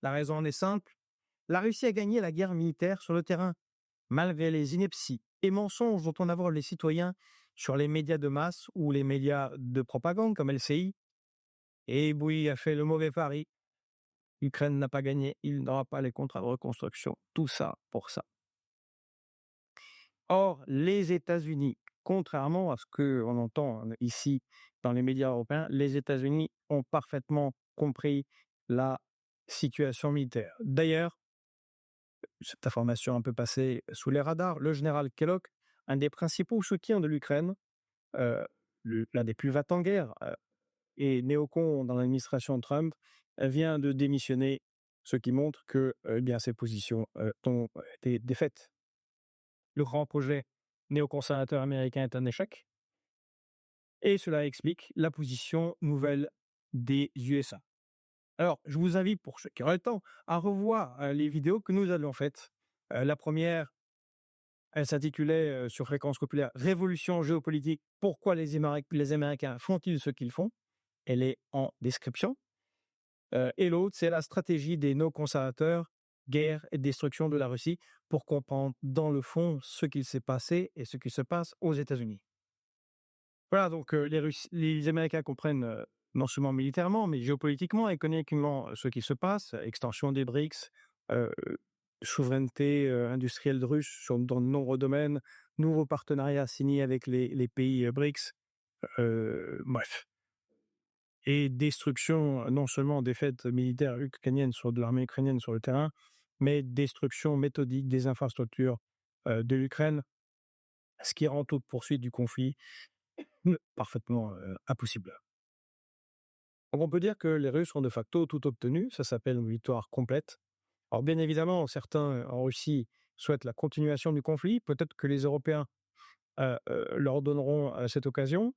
La raison en est simple, la Russie a gagné la guerre militaire sur le terrain, malgré les inepties et mensonges dont on aborde les citoyens sur les médias de masse ou les médias de propagande comme LCI. Et Bouygues a fait le mauvais pari. L'Ukraine n'a pas gagné, il n'aura pas les contrats de reconstruction. Tout ça pour ça. Or, les États-Unis, contrairement à ce qu'on entend ici dans les médias européens, les États-Unis ont parfaitement compris la situation militaire. D'ailleurs, cette information un peu passée sous les radars, le général Kellogg, un des principaux soutiens de l'Ukraine, euh, l'un des plus va-t-en guerre et néocon dans l'administration Trump, vient de démissionner, ce qui montre que bien ses positions ont été défaites. Le grand projet néoconservateur américain est un échec, et cela explique la position nouvelle des USA. Alors, je vous invite, pour ceux qui auraient le temps, à revoir les vidéos que nous avions faites. La première, elle s'intitulait sur Fréquence Populaire Révolution géopolitique, pourquoi les Américains font-ils ce qu'ils font? Elle est en description. Et l'autre, c'est la stratégie des néoconservateurs, guerre et destruction de la Russie, pour comprendre dans le fond ce qu'il s'est passé et ce qui se passe aux États-Unis. Voilà, donc les Américains comprennent non seulement militairement, mais géopolitiquement, économiquement ce qui se passe, extension des BRICS, euh, souveraineté industrielle russe dans de nombreux domaines, nouveaux partenariats signés avec les pays BRICS, bref. Et destruction, non seulement défaite militaire ukrainienne de l'armée ukrainienne sur le terrain, mais destruction méthodique des infrastructures de l'Ukraine, ce qui rend toute poursuite du conflit parfaitement impossible. Donc on peut dire que les Russes ont de facto tout obtenu, ça s'appelle une victoire complète. Alors bien évidemment, certains en Russie souhaitent la continuation du conflit, peut-être que les Européens leur donneront cette occasion,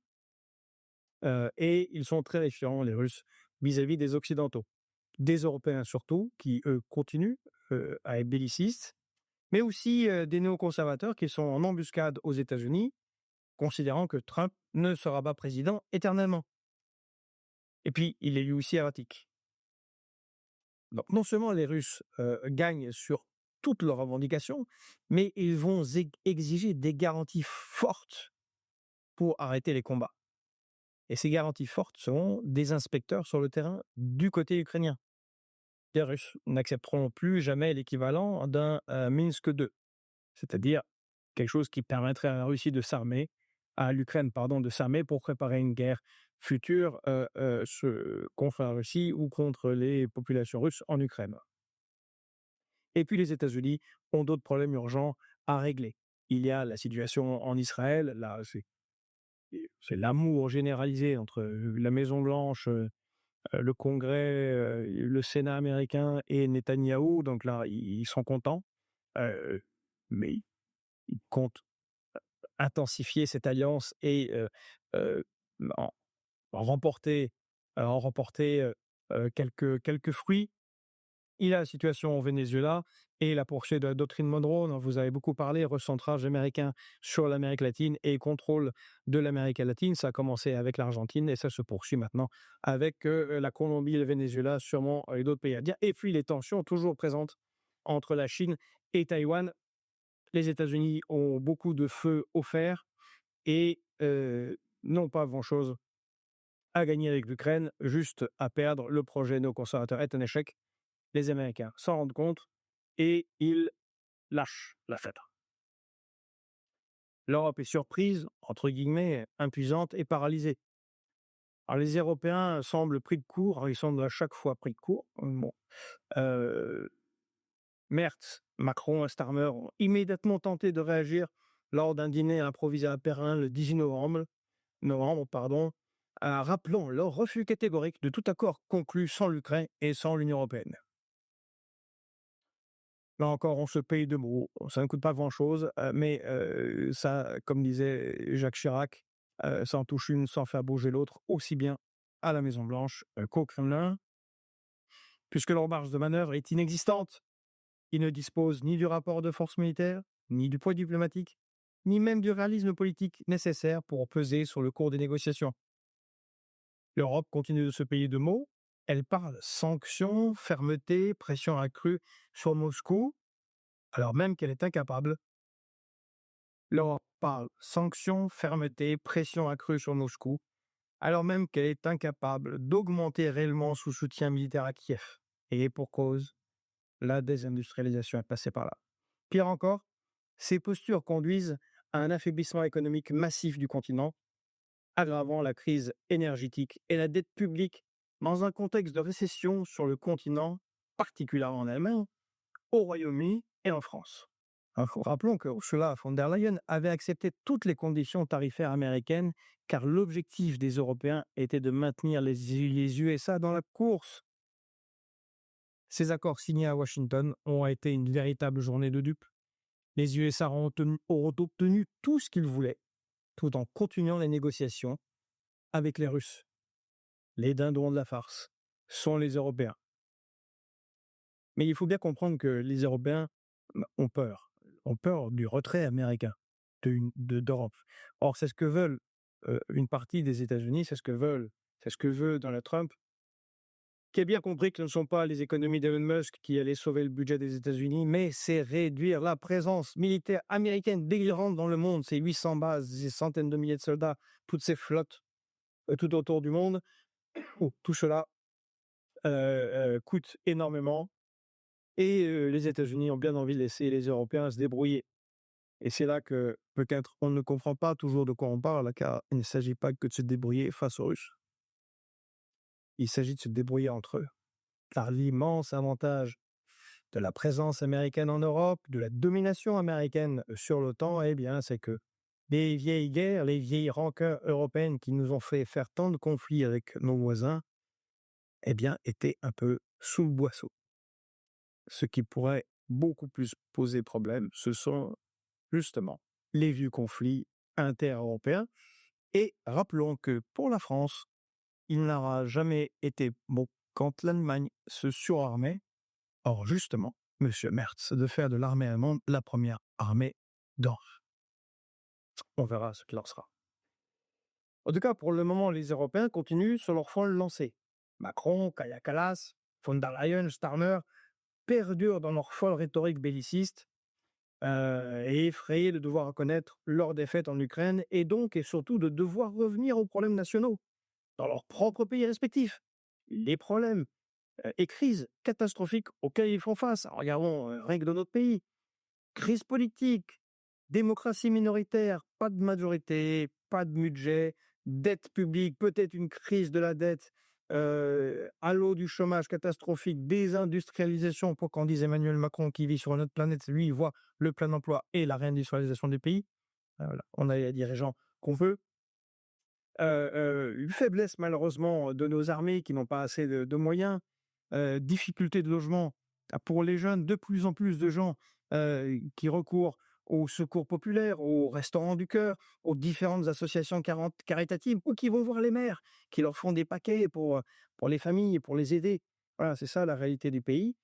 et ils sont très méfiants, les Russes, vis-à-vis des Occidentaux. Des Européens surtout, qui eux continuent à être bellicistes, mais aussi des néoconservateurs qui sont en embuscade aux États-Unis, considérant que Trump ne sera pas président éternellement. Et puis, il est lui aussi erratique. Donc, non seulement les Russes gagnent sur toutes leurs revendications, mais ils vont exiger des garanties fortes pour arrêter les combats. Et ces garanties fortes seront des inspecteurs sur le terrain du côté ukrainien. Les Russes n'accepteront plus jamais l'équivalent d'un Minsk 2, c'est-à-dire quelque chose qui permettrait à la Russie de s'armer, à l'Ukraine, pardon, de s'armer pour préparer une guerre future contre la Russie ou contre les populations russes en Ukraine. Et puis les États-Unis ont d'autres problèmes urgents à régler. Il y a la situation en Israël, là, c'est l'amour généralisé entre la Maison-Blanche, le Congrès, le Sénat américain et Netanyahou. Donc là, ils sont contents, mais ils comptent intensifier cette alliance et euh, en, en remporter quelques fruits. Il y a la situation au Venezuela et la poursuite de la doctrine Monroe, dont vous avez beaucoup parlé, recentrage américain sur l'Amérique latine et contrôle de l'Amérique latine. Ça a commencé avec l'Argentine et ça se poursuit maintenant avec la Colombie, le Venezuela, sûrement et d'autres pays indiens. Et puis les tensions toujours présentes entre la Chine et Taïwan. Les États-Unis ont beaucoup de feu au fer et n'ont pas grand-chose à gagner avec l'Ukraine, juste à perdre. Le projet néoconservateur est un échec. Les Américains s'en rendent compte et ils lâchent l'affaire. L'Europe est surprise, entre guillemets, impuissante et paralysée. Alors les Européens semblent pris de court, ils semblent à chaque fois pris de court. Bon. Merz, Macron et Starmer ont immédiatement tenté de réagir lors d'un dîner improvisé à Berlin le 18 novembre, rappelant leur refus catégorique de tout accord conclu sans l'Ukraine et sans l'Union européenne. Là encore, on se paye de mots, ça ne coûte pas grand-chose, mais ça, comme disait Jacques Chirac, s'en touche une sans faire bouger l'autre, aussi bien à la Maison-Blanche qu'au Kremlin, puisque leur marge de manœuvre est inexistante. Ils ne disposent ni du rapport de force militaire, ni du poids diplomatique, ni même du réalisme politique nécessaire pour peser sur le cours des négociations. L'Europe continue de se payer de mots. Elle parle sanctions, fermeté, pression accrue sur Moscou, alors même qu'elle est incapable. L'Europe parle sanctions, fermeté, pression accrue sur Moscou, alors même qu'elle est incapable d'augmenter réellement son soutien militaire à Kiev. Et pour cause, la désindustrialisation est passée par là. Pire encore, ces postures conduisent à un affaiblissement économique massif du continent, aggravant la crise énergétique et la dette publique dans un contexte de récession sur le continent, particulièrement en Allemagne, au Royaume-Uni et en France. Alors, rappelons que Ursula von der Leyen avait accepté toutes les conditions tarifaires américaines car l'objectif des Européens était de maintenir les USA dans la course. Ces accords signés à Washington ont été une véritable journée de dupes. Les USA auront obtenu tout ce qu'ils voulaient, tout en continuant les négociations avec les Russes. Les dindons de la farce sont les Européens. Mais il faut bien comprendre que les Européens ont peur du retrait américain d'Europe. Or, c'est ce que veulent une partie des États-Unis, c'est ce que veut Donald Trump, qui a bien compris que ce ne sont pas les économies d'Elon Musk qui allaient sauver le budget des États-Unis, mais c'est réduire la présence militaire américaine délirante dans le monde, ces 800 bases, ces centaines de milliers de soldats, toutes ces flottes tout autour du monde. Tout cela coûte énormément et les États-Unis ont bien envie de laisser les Européens se débrouiller. Et c'est là que peut-être on ne comprend pas toujours de quoi on parle, car il ne s'agit pas que de se débrouiller face aux Russes. Il s'agit de se débrouiller entre eux. Car l'immense avantage de la présence américaine en Europe, de la domination américaine sur l'OTAN, eh bien, c'est que les vieilles guerres, les vieilles rancœurs européennes qui nous ont fait faire tant de conflits avec nos voisins, eh bien, étaient un peu sous le boisseau. Ce qui pourrait beaucoup plus poser problème, ce sont justement les vieux conflits inter-européens. Et rappelons que pour la France, il n'aura jamais été bon quand l'Allemagne se surarmait. Or, justement, M. Merz, de faire de l'armée allemande la première armée d'Europe. On verra ce qu'il en sera. En tout cas, pour le moment, les Européens continuent sur leur folle lancée. Macron, Kaja Kallas, von der Leyen, Starmer perdurent dans leur folle rhétorique belliciste et effrayés de devoir reconnaître leur défaite en Ukraine et donc et surtout de devoir revenir aux problèmes nationaux dans leurs propres pays respectifs. Les problèmes et crises catastrophiques auxquelles ils font face. Alors, regardons règles de notre pays. Crise politique, démocratie minoritaire, pas de majorité, pas de budget, dette publique, peut-être une crise de la dette, halo du chômage catastrophique, désindustrialisation, pour qu'en dise Emmanuel Macron qui vit sur une autre planète, lui, il voit le plein emploi et la réindustrialisation du pays. Voilà. On a les dirigeants qu'on veut. Une faiblesse malheureusement de nos armées qui n'ont pas assez de moyens, difficulté de logement pour les jeunes, de plus en plus de gens qui recourent au secours populaire, aux restaurants du cœur, aux différentes associations caritatives ou qui vont voir les maires, qui leur font des paquets pour les familles, pour les aider. Voilà, c'est ça la réalité du pays.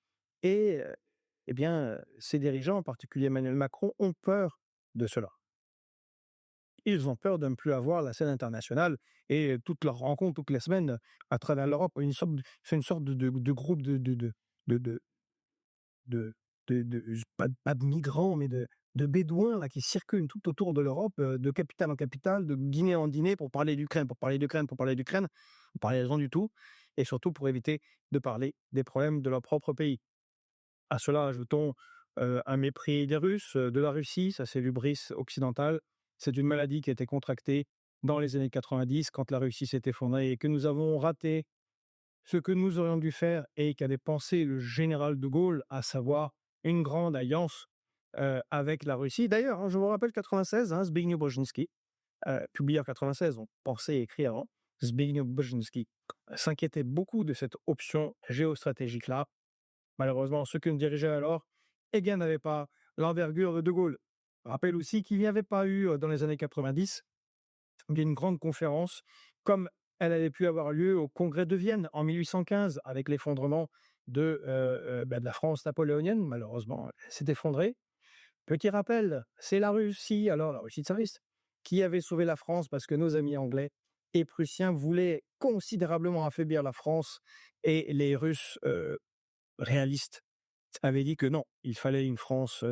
Et eh bien, ces dirigeants, en particulier Emmanuel Macron, ont peur de cela. Ils ont peur de ne plus avoir la scène internationale et toutes leurs rencontres toutes les semaines à travers l'Europe, c'est une sorte de groupe de de pas de migrants, mais de bédouins là, qui circulent tout autour de l'Europe, de capitale en capitale, de Guinée en Guinée pour parler d'Ukraine, pour parler d'Ukraine, pour parler d'Ukraine, pour parler de rien du tout et surtout pour éviter de parler des problèmes de leur propre pays. À cela, ajoutons un mépris des Russes, de la Russie, ça c'est l'hubris occidentale. C'est une maladie qui a été contractée dans les années 90 quand la Russie s'est effondrée et que nous avons raté ce que nous aurions dû faire et qu'avait pensé le général de Gaulle, à savoir une grande alliance avec la Russie. D'ailleurs, je vous rappelle 96, Zbigniew Brzezinski, publié en 96, on pensait écrire avant, Zbigniew Brzezinski s'inquiétait beaucoup de cette option géostratégique-là. Malheureusement, ceux qui nous dirigeaient alors, n'avaient pas l'envergure de De Gaulle. Je rappelle aussi qu'il n'y avait pas eu, dans les années 90, d'une grande conférence, comme elle avait pu avoir lieu au Congrès de Vienne en 1815, avec l'effondrement de la France napoléonienne. Malheureusement, elle s'est effondrée. Petit rappel, c'est la Russie, alors la Russie tsariste, qui avait sauvé la France parce que nos amis anglais et prussiens voulaient considérablement affaiblir la France, et les Russes réalistes avaient dit que non, il fallait une France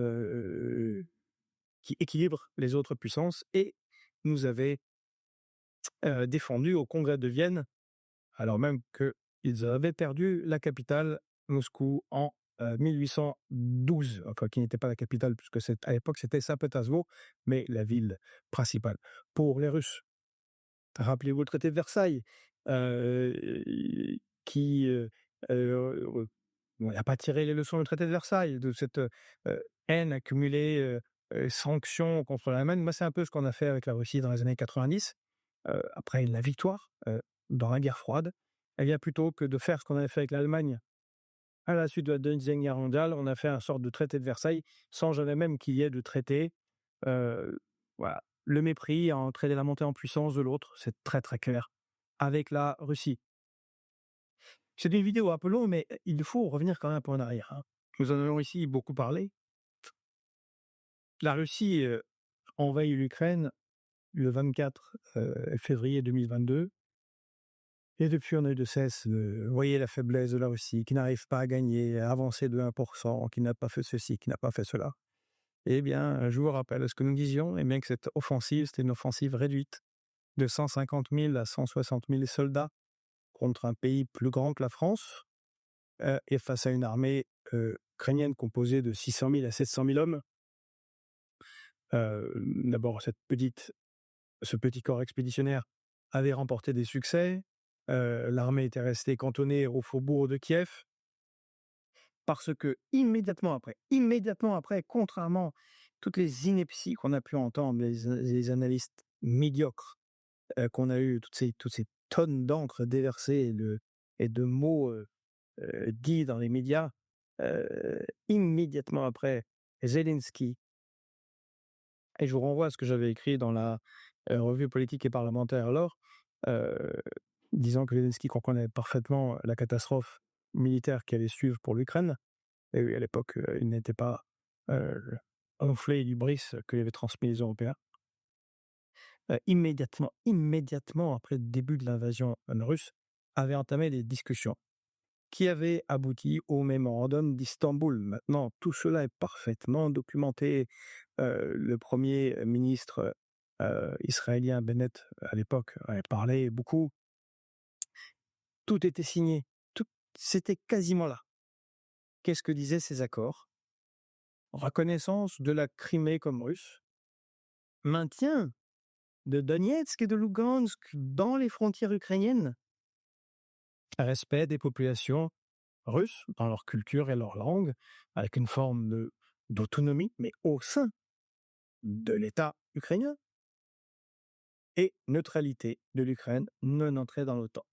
qui équilibre les autres puissances, et nous avaient défendus au Congrès de Vienne, alors même qu'ils avaient perdu la capitale, Moscou, en 1812, enfin qui n'était pas la capitale puisque à l'époque c'était Saint-Pétersbourg, mais la ville principale. Pour les Russes, rappelez-vous le traité de Versailles, euh, qui on n'a pas tiré les leçons du traité de Versailles, de cette haine accumulée, sanctions contre l'Allemagne. Moi, c'est un peu ce qu'on a fait avec la Russie dans les années 90, après la victoire dans la guerre froide. Eh bien, plutôt que de faire ce qu'on avait fait avec l'Allemagne à la suite de la Deuxième Guerre mondiale, on a fait un sorte de traité de Versailles sans jamais même qu'il y ait de traité. Euh, voilà. Le mépris a entraîné la montée en puissance de l'autre, c'est très très clair, avec la Russie. C'est une vidéo un peu longue, mais il faut revenir quand même un peu en arrière, hein. Nous en avons ici beaucoup parlé. La Russie envahit l'Ukraine le 24 février 2022. Et depuis, on a eu de cesse de voyez la faiblesse de la Russie, qui n'arrive pas à gagner, à avancer de 1%, qui n'a pas fait ceci, qui n'a pas fait cela. Eh bien, je vous rappelle ce que nous disions, et bien que cette offensive, c'était une offensive réduite de 150 000 à 160 000 soldats contre un pays plus grand que la France, et face à une armée ukrainienne composée de 600 000 à 700 000 hommes. D'abord, ce petit corps expéditionnaire avait remporté des succès. L'armée était restée cantonnée au faubourg de Kiev, parce que immédiatement après, contrairement à toutes les inepties qu'on a pu entendre, les analystes médiocres qu'on a eu, toutes ces tonnes d'encre déversées et de mots dits dans les médias, immédiatement après, Zelensky, et je vous renvoie à ce que j'avais écrit dans la revue politique et parlementaire alors, euh, disant que Zelensky comprenait parfaitement la catastrophe militaire qui allait suivre pour l'Ukraine. Et oui, à l'époque, il n'était pas enflé du bris que lui avaient transmis les Européens. Immédiatement après le début de l'invasion russe, avait entamé des discussions qui avaient abouti au mémorandum d'Istanbul. Maintenant, tout cela est parfaitement documenté. Le premier ministre israélien Bennett, à l'époque, avait parlé beaucoup. Tout était signé. C'était quasiment là. Qu'est-ce que disaient ces accords? Reconnaissance de la Crimée comme russe, maintien de Donetsk et de Lugansk dans les frontières ukrainiennes, respect des populations russes dans leur culture et leur langue, avec une forme d'autonomie, mais au sein de l'État ukrainien, et neutralité de l'Ukraine, non entrée dans l'OTAN.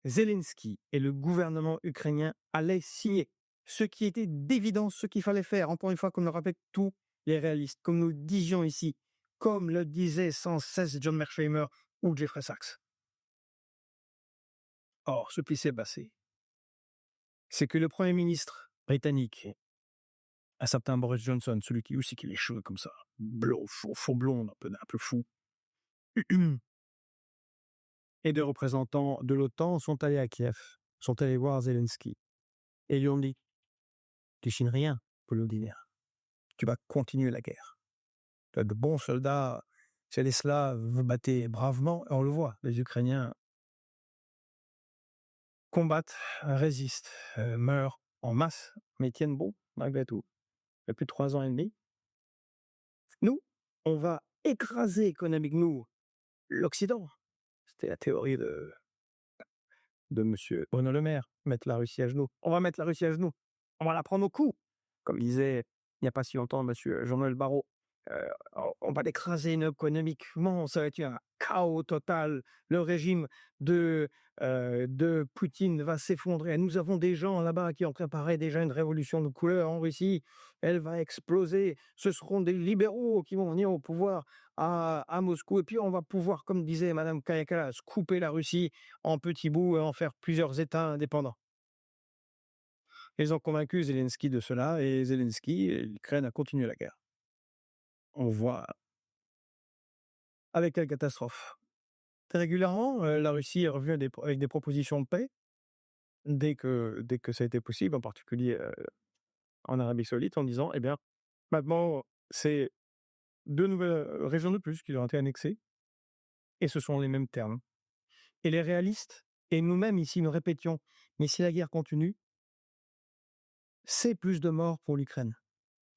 Zelensky et le gouvernement ukrainien allaient signer ce qui était d'évidence, ce qu'il fallait faire. Encore une fois, comme le rappellent tous les réalistes, comme nous disions ici, comme le disait sans cesse John Mearsheimer ou Jeffrey Sachs. Or, ce qui s'est passé, c'est que le Premier ministre britannique, un certain Boris Johnson, celui qui aussi qui a les cheveux comme ça, blond, faux blond, un peu fou, et des représentants de l'OTAN sont allés à Kiev, sont allés voir Zelensky, et lui ont dit « Tu chines rien, Volodymyr, tu vas continuer la guerre. Tu as de bons soldats, c'est les Slaves, vous battez bravement, et on le voit, les Ukrainiens combattent, résistent, meurent en masse, mais tiennent bon malgré tout. Il y a plus de 3 ans et demi. Nous, on va écraser économiquement l'Occident. » C'était la théorie de monsieur Bruno Le Maire, mettre la Russie à genoux. On va mettre la Russie à genoux. On va la prendre au cou, comme disait il n'y a pas si longtemps monsieur Jean-Noël Barrot. on va l'écraser économiquement, ça va être un chaos total. Le régime de Poutine va s'effondrer. Nous avons des gens là-bas qui ont préparé déjà une révolution de couleur en Russie. Elle va exploser. Ce seront des libéraux qui vont venir au pouvoir à Moscou. Et puis, on va pouvoir, comme disait Madame Kaya Kallas, couper la Russie en petits bouts et en faire plusieurs États indépendants. Ils ont convaincu Zelensky de cela et Zelensky, l'Ukraine a continué la guerre. On voit avec quelle catastrophe. Très régulièrement, la Russie est revenue avec des propositions de paix dès que ça a été possible, en particulier en Arabie Saoudite, en disant eh bien, maintenant, c'est deux nouvelles régions de plus qui leur ont été annexées, et ce sont les mêmes termes. Et les réalistes, et nous-mêmes ici, nous répétions mais si la guerre continue, c'est plus de morts pour l'Ukraine.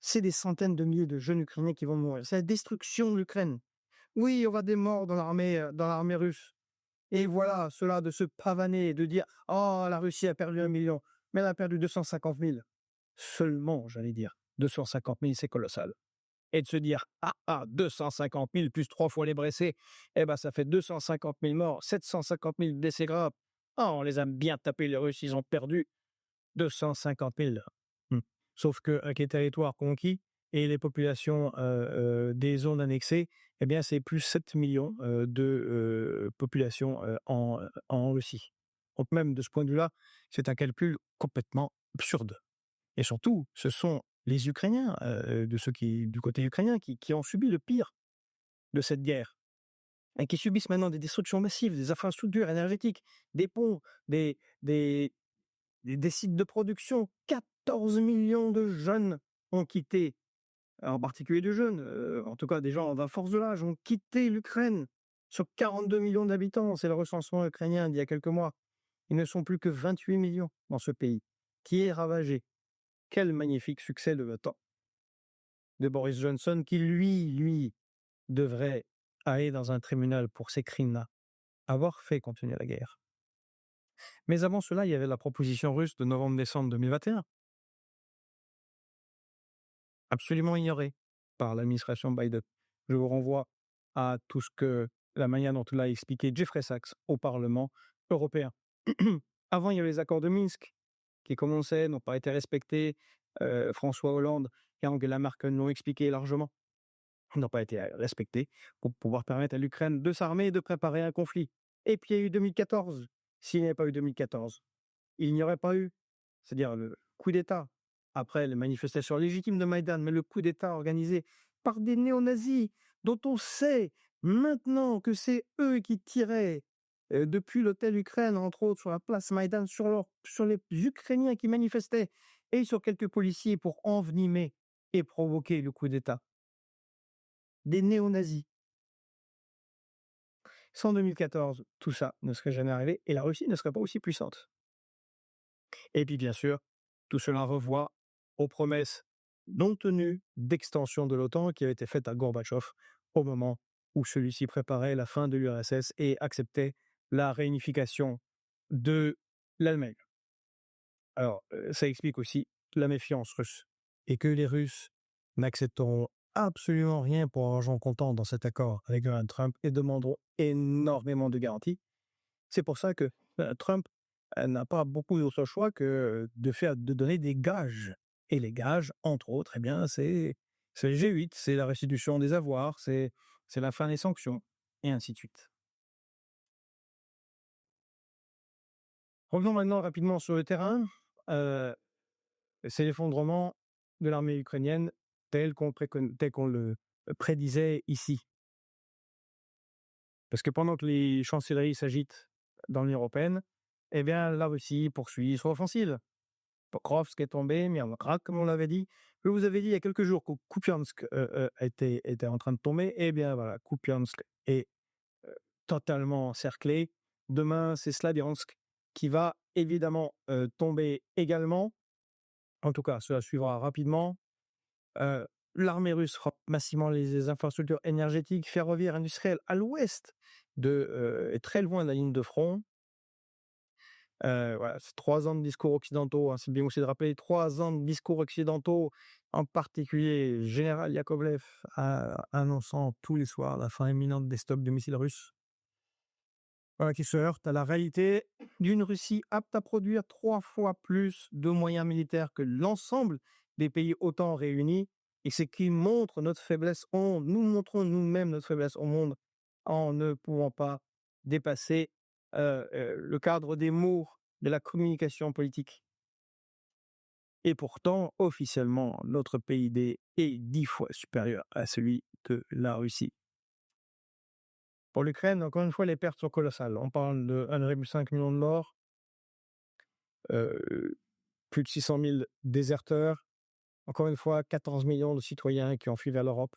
C'est des centaines de milliers de jeunes Ukrainiens qui vont mourir. C'est la destruction de l'Ukraine. Oui, il y aura des morts dans l'armée russe. Et voilà, cela de se pavaner et de dire oh, la Russie a perdu 1 million, mais elle a perdu 250 000. Seulement, j'allais dire. 250 000, c'est colossal. Et de se dire 250 000 plus 3 fois les blessés, eh ben, ça fait 250 000 morts, 750 000 blessés graves. Ah, on les a bien tapés, les Russes, ils ont perdu 250 000. Sauf qu'avec les territoires conquis et les populations des zones annexées, eh bien, c'est plus 7 millions de population en Russie. Donc même de ce point de vue-là, c'est un calcul complètement absurde. Et surtout, ce sont les Ukrainiens, du côté ukrainien, qui ont subi le pire de cette guerre et qui subissent maintenant des destructions massives, des infrastructures énergétiques, des ponts, des sites de production. 14 millions de jeunes ont quitté, en particulier de jeunes, en tout cas des gens d'un force de l'âge, ont quitté l'Ukraine. Sur 42 millions d'habitants, c'est le recensement ukrainien d'il y a quelques mois. Ils ne sont plus que 28 millions dans ce pays, qui est ravagé. Quel magnifique succès de Boris Johnson, qui lui, devrait aller dans un tribunal pour ces crimes-là, avoir fait continuer la guerre. Mais avant cela, il y avait la proposition russe de novembre-décembre 2021, absolument ignorée par l'administration Biden. Je vous renvoie à la manière dont l'a expliqué Jeffrey Sachs au Parlement européen. Avant, il y avait les accords de Minsk qui commençaient, n'ont pas été respectés. François Hollande et Angela Merkel l'ont expliqué largement. Ils n'ont pas été respectés pour pouvoir permettre à l'Ukraine de s'armer et de préparer un conflit. Et puis il y a eu 2014. S'il n'y avait pas eu 2014, il n'y aurait pas eu, c'est-à-dire le coup d'État, après les manifestations légitimes de Maïdan, mais le coup d'État organisé par des néo-nazis, dont on sait maintenant que c'est eux qui tiraient depuis l'hôtel Ukraine, entre autres, sur la place Maïdan, sur les Ukrainiens qui manifestaient, et sur quelques policiers pour envenimer et provoquer le coup d'État. Des néo-nazis. Sans 2014, tout ça ne serait jamais arrivé et la Russie ne serait pas aussi puissante. Et puis bien sûr, tout cela revoit aux promesses non tenues d'extension de l'OTAN qui avaient été faites à Gorbatchev au moment où celui-ci préparait la fin de l'URSS et acceptait la réunification de l'Allemagne. Alors, ça explique aussi la méfiance russe et que les Russes n'accepteront absolument rien pour argent comptant dans cet accord avec Donald Trump et demanderont énormément de garanties. C'est pour ça que Trump n'a pas beaucoup d'autre choix que de donner des gages. Et les gages, entre autres, eh bien, c'est le G8, c'est la restitution des avoirs, c'est la fin des sanctions, et ainsi de suite. Revenons maintenant rapidement sur le terrain. C'est l'effondrement de l'armée ukrainienne tel qu'on le prédisait ici. Parce que pendant que les chancelleries s'agitent dans l'Union européenne, eh bien, la Russie poursuit son offensive. Pokrovsk est tombé, Mirnogorod, comme on l'avait dit. Je vous avais dit il y a quelques jours que Kupiansk était en train de tomber. Eh bien, voilà, Kupiansk est totalement encerclé. Demain, c'est Slaviansk qui va évidemment tomber également. En tout cas, cela suivra rapidement. L'armée russe frappe massivement les infrastructures énergétiques, ferroviaires, industrielles à l'ouest et très loin de la ligne de front. Voilà, c'est 3 ans de discours occidentaux, hein, c'est bien aussi de rappeler 3 ans de discours occidentaux, en particulier général Yakovlev annonçant tous les soirs la fin imminente des stocks de missiles russes. Voilà, qui se heurte à la réalité d'une Russie apte à produire 3 fois plus de moyens militaires que l'ensemble des pays OTAN réunis, et c'est qui montre notre faiblesse. Nous montrons nous-mêmes notre faiblesse au monde en ne pouvant pas dépasser le cadre des mots de la communication politique. Et pourtant, officiellement, notre PIB est 10 fois supérieur à celui de la Russie. Pour l'Ukraine, encore une fois, les pertes sont colossales. On parle de 1,5 million de morts, plus de 600 000 déserteurs, encore une fois, 14 millions de citoyens qui ont fui vers l'Europe.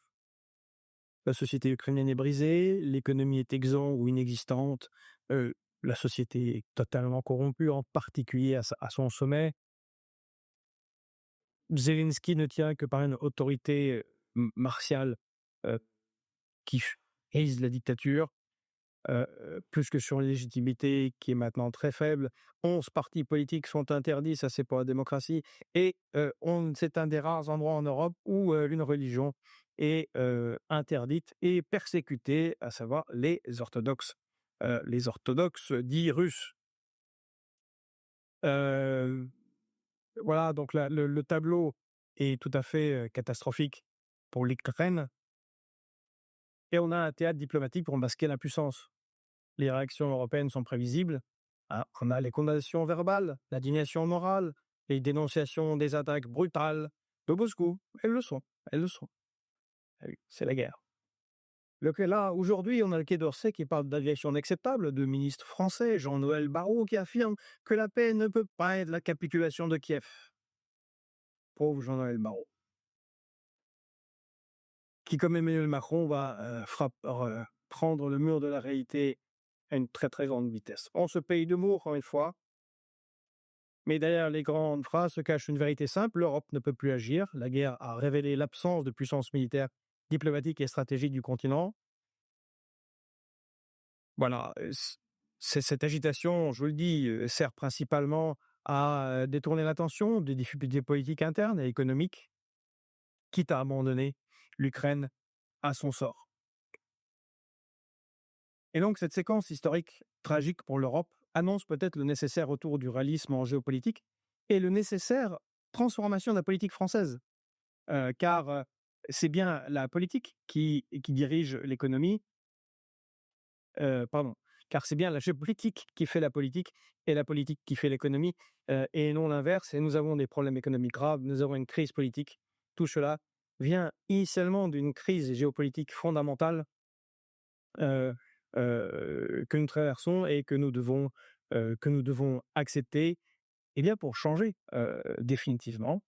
La société ukrainienne est brisée, l'économie est exsangue ou inexistante, la société est totalement corrompue, en particulier à son sommet. Zelensky ne tient que par une autorité martiale euh, qui frise la dictature. Plus que sur une légitimité qui est maintenant très faible. 11 partis politiques sont interdits, ça c'est pour la démocratie, et c'est un des rares endroits en Europe où une religion est interdite et persécutée, à savoir les orthodoxes. Les orthodoxes dits russes. Euh, voilà, donc le tableau est tout à fait catastrophique pour l'Ukraine, et on a un théâtre diplomatique pour masquer l'impuissance. Les réactions européennes sont prévisibles. Ah, on a les condamnations verbales, l'indignation morale, les dénonciations des attaques brutales de Moscou. Elles le sont. Elles le sont. Ah oui, c'est la guerre. Là, aujourd'hui, on a le Quai d'Orsay qui parle d'aviation inacceptable, de ministre français, Jean-Noël Barrot, qui affirme que la paix ne peut pas être la capitulation de Kiev. Pauvre Jean-Noël Barrot. Qui, comme Emmanuel Macron, va prendre le mur de la réalité à une très très grande vitesse. On se paye de mots, encore une fois. Mais derrière les grandes phrases se cache une vérité simple: l'Europe ne peut plus agir. La guerre a révélé l'absence de puissance militaire, diplomatique et stratégique du continent. Voilà, cette agitation, je vous le dis, sert principalement à détourner l'attention des difficultés politiques internes et économiques, quitte à abandonner l'Ukraine à son sort. Et donc cette séquence historique tragique pour l'Europe annonce peut-être le nécessaire retour du réalisme en géopolitique et le nécessaire transformation de la politique française. Car c'est bien la politique qui dirige l'économie, pardon, car c'est bien la géopolitique qui fait la politique et la politique qui fait l'économie, et non l'inverse. Et nous avons des problèmes économiques graves, nous avons une crise politique. Tout cela vient initialement d'une crise géopolitique fondamentale euh, que nous traversons et que nous devons accepter, eh bien, pour changer définitivement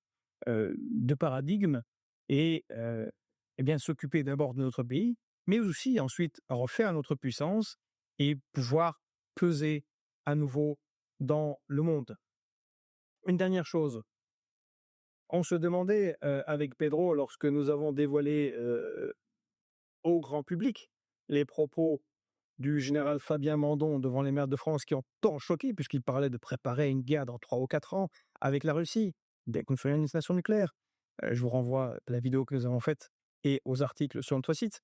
de paradigme et eh bien, s'occuper d'abord de notre pays, mais aussi ensuite refaire notre puissance et pouvoir peser à nouveau dans le monde. Une dernière chose, on se demandait avec Pedro, lorsque nous avons dévoilé au grand public les propos du général Fabien Mandon devant les maires de France, qui ont tant choqué, puisqu'il parlait de préparer une guerre dans 3 ou 4 ans avec la Russie, bien que nous soyons une nation nucléaire. Je vous renvoie à la vidéo que nous avons faite et aux articles sur notre site,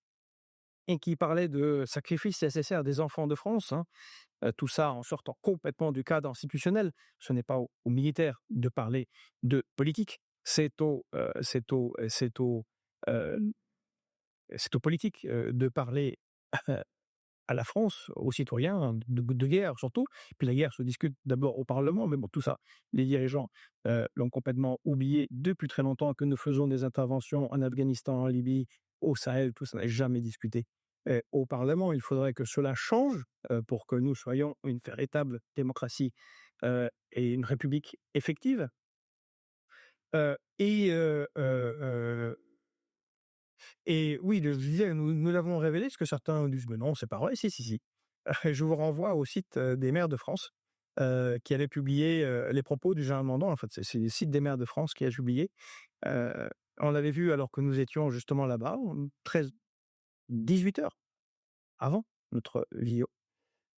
et qui parlait de sacrifices nécessaires des enfants de France, hein. Tout ça en sortant complètement du cadre institutionnel. Ce n'est pas aux militaires de parler de politique, euh, c'est aux politiques de parler à la France, aux citoyens, de guerre surtout. Puis la guerre se discute d'abord au Parlement, mais bon, tout ça, les dirigeants l'ont complètement oublié depuis très longtemps, que nous faisons des interventions en Afghanistan, en Libye, au Sahel, tout ça n'est jamais discuté au Parlement. Il faudrait que cela change pour que nous soyons une véritable démocratie et une république effective. Euh, et Et oui, je disais, nous l'avons révélé, ce que certains disent: «Mais non, c'est pas vrai». Si, si, si. Je vous renvoie au site, des maires de France, qui avait publié, les propos du général Mandon. En fait, c'est le site des maires de France qui a publié. Heu, on l'avait vu alors que nous étions justement là-bas, 13-18 heures avant notre vidéo.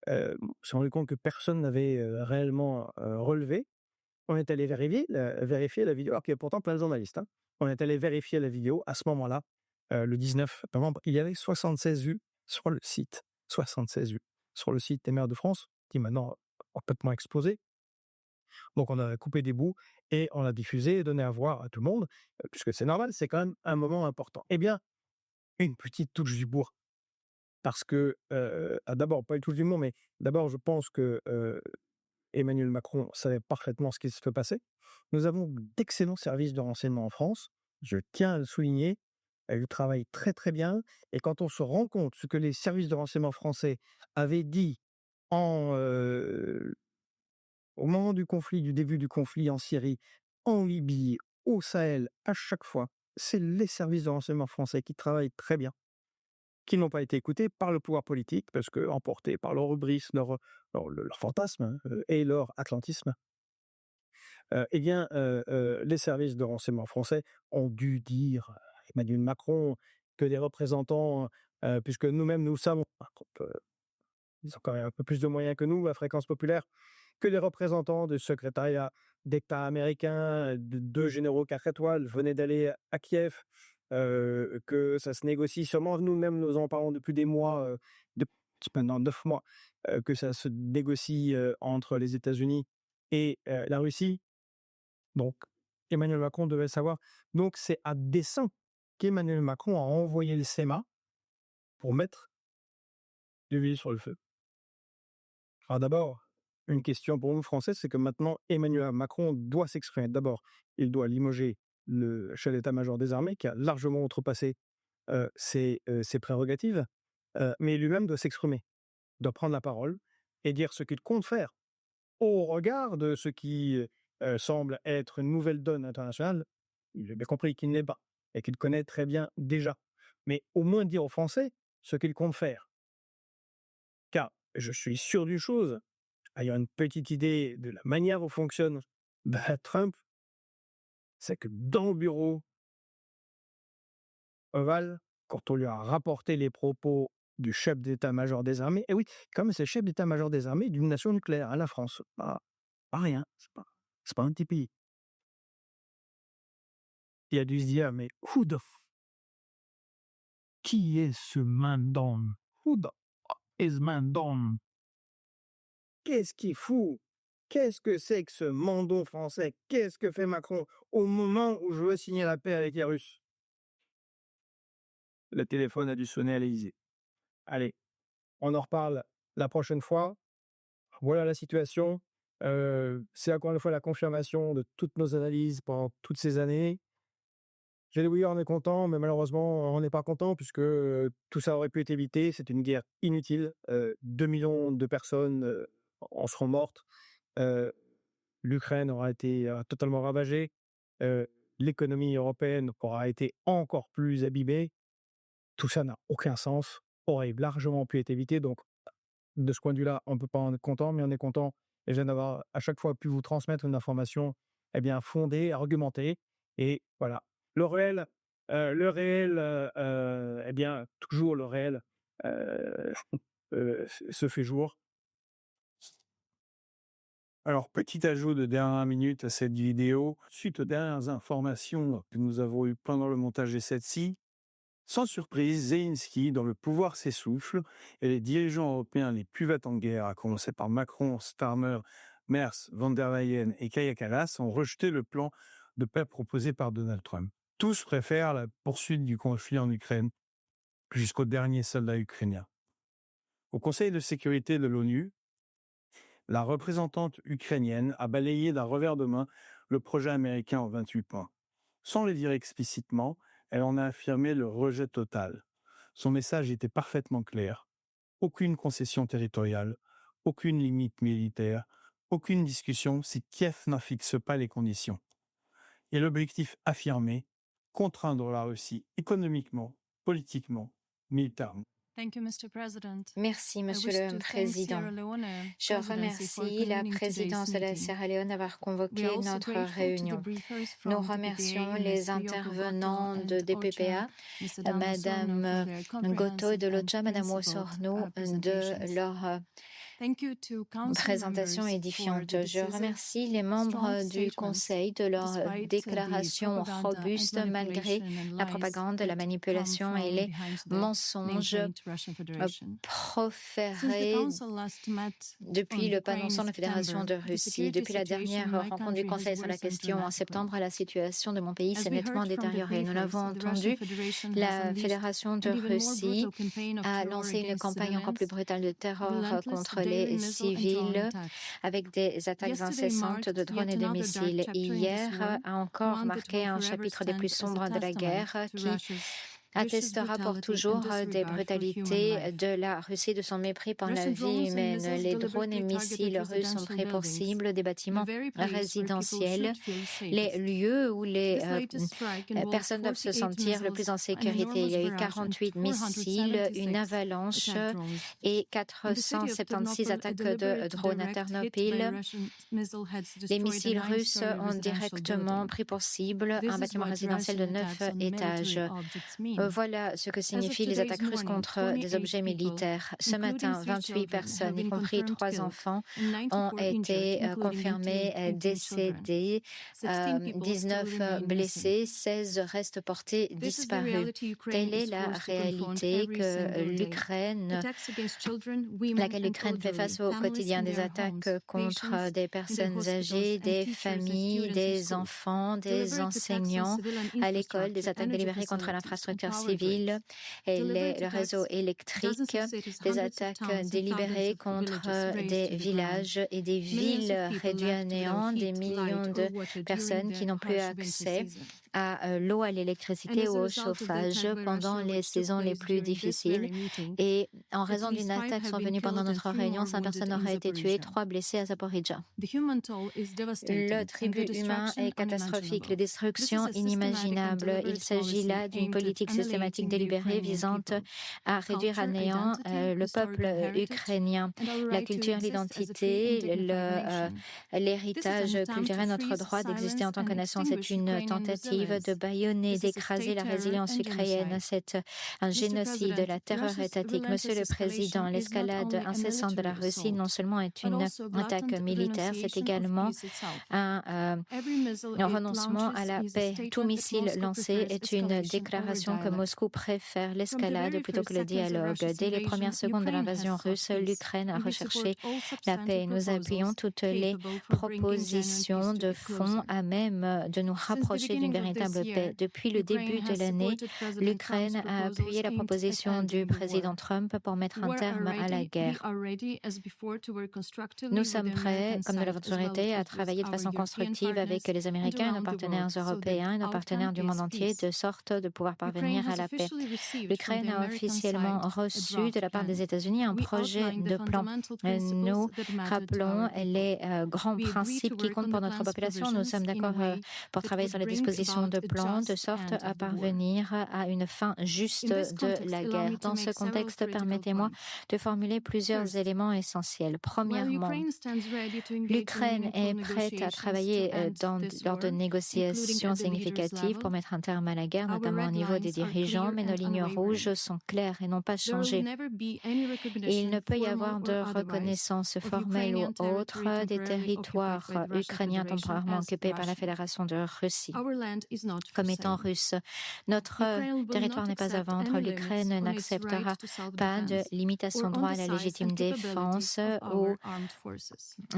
on s'est rendu compte que personne n'avait, réellement, relevé. On est allé vérifier la vidéo, alors qu'il y a pourtant plein de journalistes, hein. On est allé vérifier la vidéo à ce moment-là, le 19 novembre, il y avait 76 vues sur le site. 76 vues sur le site des maires de France, qui est maintenant complètement explosé. Donc on a coupé des bouts et on l'a diffusé et donné à voir à tout le monde, puisque c'est normal, c'est quand même un moment important. Eh bien, une petite touche d'humour parce que, d'abord pas une touche d'humour, mais d'abord je pense que, Emmanuel Macron savait parfaitement ce qui se passait. Nous avons d'excellents services de renseignement en France, je tiens à le souligner. Ils travaillent très, très bien et quand on se rend compte ce que les services de renseignement français avaient dit en, au moment du début du conflit en Syrie, en Libye, au Sahel, à chaque fois, c'est les services de renseignement français qui travaillent très bien, qui n'ont pas été écoutés par le pouvoir politique parce que emportés par leur hubris, leur fantasme, hein, et leur atlantisme. Eh bien, les services de renseignement français ont dû dire à Emmanuel Macron que des représentants, puisque nous-mêmes nous savons, ils ont quand même un peu plus de moyens que nous à Fréquence Populaire, que les représentants du secrétariat d'État américain, de 2 généraux 4 étoiles venaient d'aller à Kiev, que ça se négocie sûrement. Nous-mêmes, nous en parlons depuis des mois, depuis maintenant 9 mois, que ça se négocie, entre les États-Unis et la Russie. Donc Emmanuel Macron devait le savoir. Donc c'est à dessein qu'Emmanuel Macron a envoyé le SEMA pour mettre de l'huile sur le feu. Alors d'abord, une question pour nous Français, c'est que maintenant Emmanuel Macron doit s'exprimer. D'abord, il doit limoger le chef d'état-major des armées qui a largement outrepassé, ses prérogatives, mais lui-même doit s'exprimer, doit prendre la parole et dire ce qu'il compte faire au regard de ce qui, semble être une nouvelle donne internationale. J'ai bien compris qu'il ne l'est pas et qu'il connaît très bien déjà, mais au moins dire aux Français ce qu'il compte faire. Car je suis sûr d'une chose, ayant une petite idée de la manière dont fonctionne, Trump, c'est que dans le bureau ovale, quand on lui a rapporté les propos du chef d'état-major des armées, et oui, comme c'est le chef d'état-major des armées d'une nation nucléaire, hein, la France, pas rien, c'est pas un petit pays. Il a dû se dire: «Mais qui est ce Mandon? Who the is Mandon? Qu'est-ce qu'il fout? Qu'est-ce que c'est que ce Mandon français? Qu'est-ce que fait Macron au moment où je veux signer la paix avec les Russes?» Le téléphone a dû sonner à l'Élysée. Allez, on en reparle la prochaine fois. Voilà la situation. C'est encore une fois la confirmation de toutes nos analyses pendant toutes ces années. J'ai dit: «Oui, on est content», mais malheureusement, on n'est pas content puisque, tout ça aurait pu être évité. C'est une guerre inutile. 2 000 000 de personnes, en seront mortes. Heu, L'Ukraine aura été, totalement ravagée. L'économie européenne aura été encore plus abîmée. Tout ça n'a aucun sens, aurait largement pu être évité. Donc de ce point de vue-là, on ne peut pas en être content, mais on est content et déjà d'avoir à chaque fois pu vous transmettre une information, eh bien, fondée, argumentée et voilà. Le réel, eh bien, toujours le réel, heu se fait jour. Alors, petit ajout de dernière minute à cette vidéo, suite aux dernières informations que nous avons eues pendant le montage de celle-ci, sans surprise, Zelensky, dont le pouvoir s'essouffle, et les dirigeants européens les plus en guerre, à commencer par Macron, Starmer, Merz, von der Leyen et Kaja Kallas, ont rejeté le plan de paix proposé par Donald Trump. Tous préfèrent la poursuite du conflit en Ukraine jusqu'au dernier soldat ukrainien. Au Conseil de sécurité de l'ONU, la représentante ukrainienne a balayé d'un revers de main le projet américain en 28 points. Sans le dire explicitement, elle en a affirmé le rejet total. Son message était parfaitement clair. Aucune concession territoriale, aucune limite militaire, aucune discussion si Kiev n'en fixe pas les conditions. Et l'objectif affirmé, contraindre la Russie économiquement, politiquement, militairement. Merci, Monsieur le Président. Je remercie la présidence de la Sierra Leone d'avoir convoqué notre réunion. Nous remercions les intervenants de DPPA, Madame Goto de l'OCHA, Madame Osorno de leur présentation édifiante. Je remercie les membres du Conseil de leur déclaration robuste malgré la propagande, la manipulation et les mensonges proférés depuis le panonçon de la Fédération de Russie. Depuis la dernière rencontre du Conseil sur la question en septembre, la situation de mon pays s'est nettement détériorée. Nous l'avons entendu, la Fédération de Russie a lancé une campagne encore plus brutale de terreur contre les civils avec des attaques incessantes de drones et de missiles. Hier a encore marqué un chapitre des plus sombres de la guerre qui attestera pour toujours des brutalités de la Russie, de son mépris pour la vie humaine. Les drones et missiles russes ont pris pour cible des bâtiments résidentiels, les lieux où les personnes doivent se sentir le plus en sécurité. Il y a eu 48 missiles, une avalanche et 476 attaques de drones à Ternopil. Les missiles russes ont directement pris pour cible un bâtiment résidentiel de 9 étages. Voilà ce que signifient les attaques russes contre des objets militaires. Ce matin, 28 personnes, y compris 3 enfants, ont été confirmées décédées, 19 blessés, 16 restent portés disparus. Telle est la réalité que laquelle l'Ukraine fait face au quotidien. Des attaques contre des personnes âgées, des familles, des enfants, des enseignants à l'école, des attaques délibérées contre l'infrastructure civile et le réseau électrique, des attaques délibérées contre des villages et des villes réduites à néant, des millions de personnes qui n'ont plus accès à l'eau, à l'électricité ou au chauffage pendant les saisons les plus difficiles. Et en raison d'une attaque survenue pendant notre réunion, 5 personnes auraient été tuées, 3 blessés à Zaporizhzhia. Le tribut humain est catastrophique, les destructions inimaginables. Il s'agit là d'une politique systématique délibérée visant à réduire à néant le peuple ukrainien. La culture, l'identité, l'héritage culturel, notre droit d'exister en tant que nation, c'est une tentative de bâillonner, d'écraser la résilience ukrainienne. C'est un génocide de la terreur étatique. Monsieur le Président, l'escalade incessante de la Russie non seulement est une attaque militaire, c'est également un renoncement à la paix. Tout missile lancé est une déclaration que Moscou préfère l'escalade plutôt que le dialogue. Dès les premières secondes de l'invasion russe, l'Ukraine a recherché la paix. Nous appuyons toutes les propositions de fond à même de nous rapprocher d'une véritable paix. Depuis le début de l'année, l'Ukraine a appuyé la proposition du président Trump pour mettre un terme à la guerre. Nous sommes prêts, comme nous l'avons toujours été, à travailler de façon constructive avec les Américains, nos partenaires européens et nos partenaires du monde entier, de sorte de pouvoir parvenir à la paix. L'Ukraine a officiellement reçu de la part des États-Unis un projet de plan. Nous rappelons les grands principes qui comptent pour notre population. Nous sommes d'accord pour travailler sur les dispositions de plan, de sorte à parvenir à une fin juste de la guerre. Dans ce contexte, permettez-moi de formuler plusieurs éléments essentiels. Premièrement, l'Ukraine est prête à travailler lors de négociations significatives pour mettre un terme à la guerre, notamment au niveau des dirigeants, mais nos lignes rouges sont claires et n'ont pas changé. Il ne peut y avoir de reconnaissance formelle ou autre des territoires ukrainiens temporairement occupés par la Fédération de Russie comme étant russe. Notre territoire n'est pas à vendre. L'Ukraine n'acceptera pas de limitation de droit à la légitime défense ou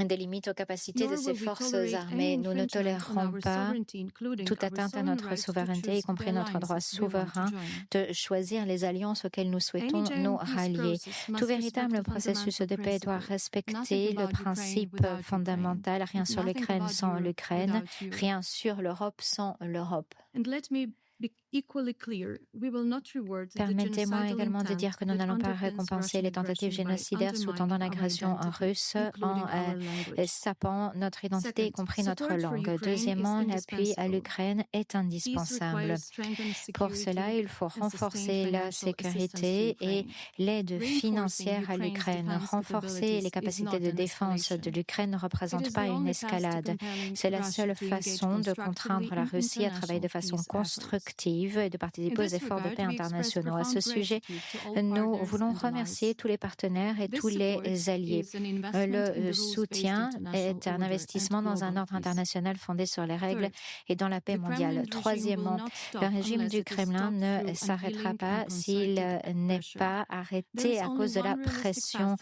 des limites aux capacités de ses forces armées. Nous ne tolérerons pas toute atteinte à notre souveraineté, y compris notre droit souverain de choisir les alliances auxquelles nous souhaitons nous rallier. Tout véritable processus de paix doit respecter le principe fondamental, rien sur l'Ukraine sans l'Ukraine, rien sur l'Europe sans l'Europe. Permettez-moi également de dire que nous n'allons pas récompenser les tentatives génocidaires sous-tendant l'agression russe en sapant notre identité, y compris notre langue. Deuxièmement, l'appui à l'Ukraine est indispensable. Pour cela, il faut renforcer la sécurité et l'aide financière à l'Ukraine. Renforcer les capacités de défense de l'Ukraine ne représente pas une escalade. C'est la seule façon de contraindre la Russie à travailler de façon constructive active et de participer aux efforts de paix internationaux. À ce sujet, nous voulons remercier tous les partenaires et tous les alliés. Le soutien est un investissement dans un ordre international fondé sur les règles et dans la paix mondiale. Troisièmement, le régime du Kremlin ne s'arrêtera pas s'il n'est pas arrêté à cause de la pression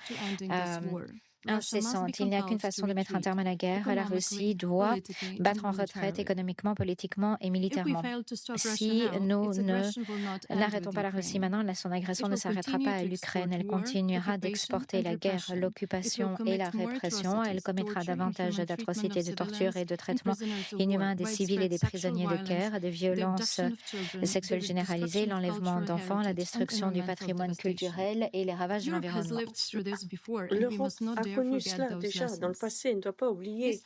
incessante. Il n'y a qu'une façon de mettre un terme à la guerre. La Russie doit battre en retraite économiquement, politiquement et militairement. Si nous n'arrêtons pas la Russie maintenant, son agression ne s'arrêtera pas à l'Ukraine. Elle continuera d'exporter la guerre, l'occupation et la répression. Elle commettra davantage d'atrocités, de tortures et de traitements inhumains des civils et des prisonniers de guerre, des violences sexuelles généralisées, l'enlèvement d'enfants, la destruction du patrimoine culturel et les ravages de l'environnement. L'Europe a connu cela déjà dans le passé, elle ne doit pas oublier.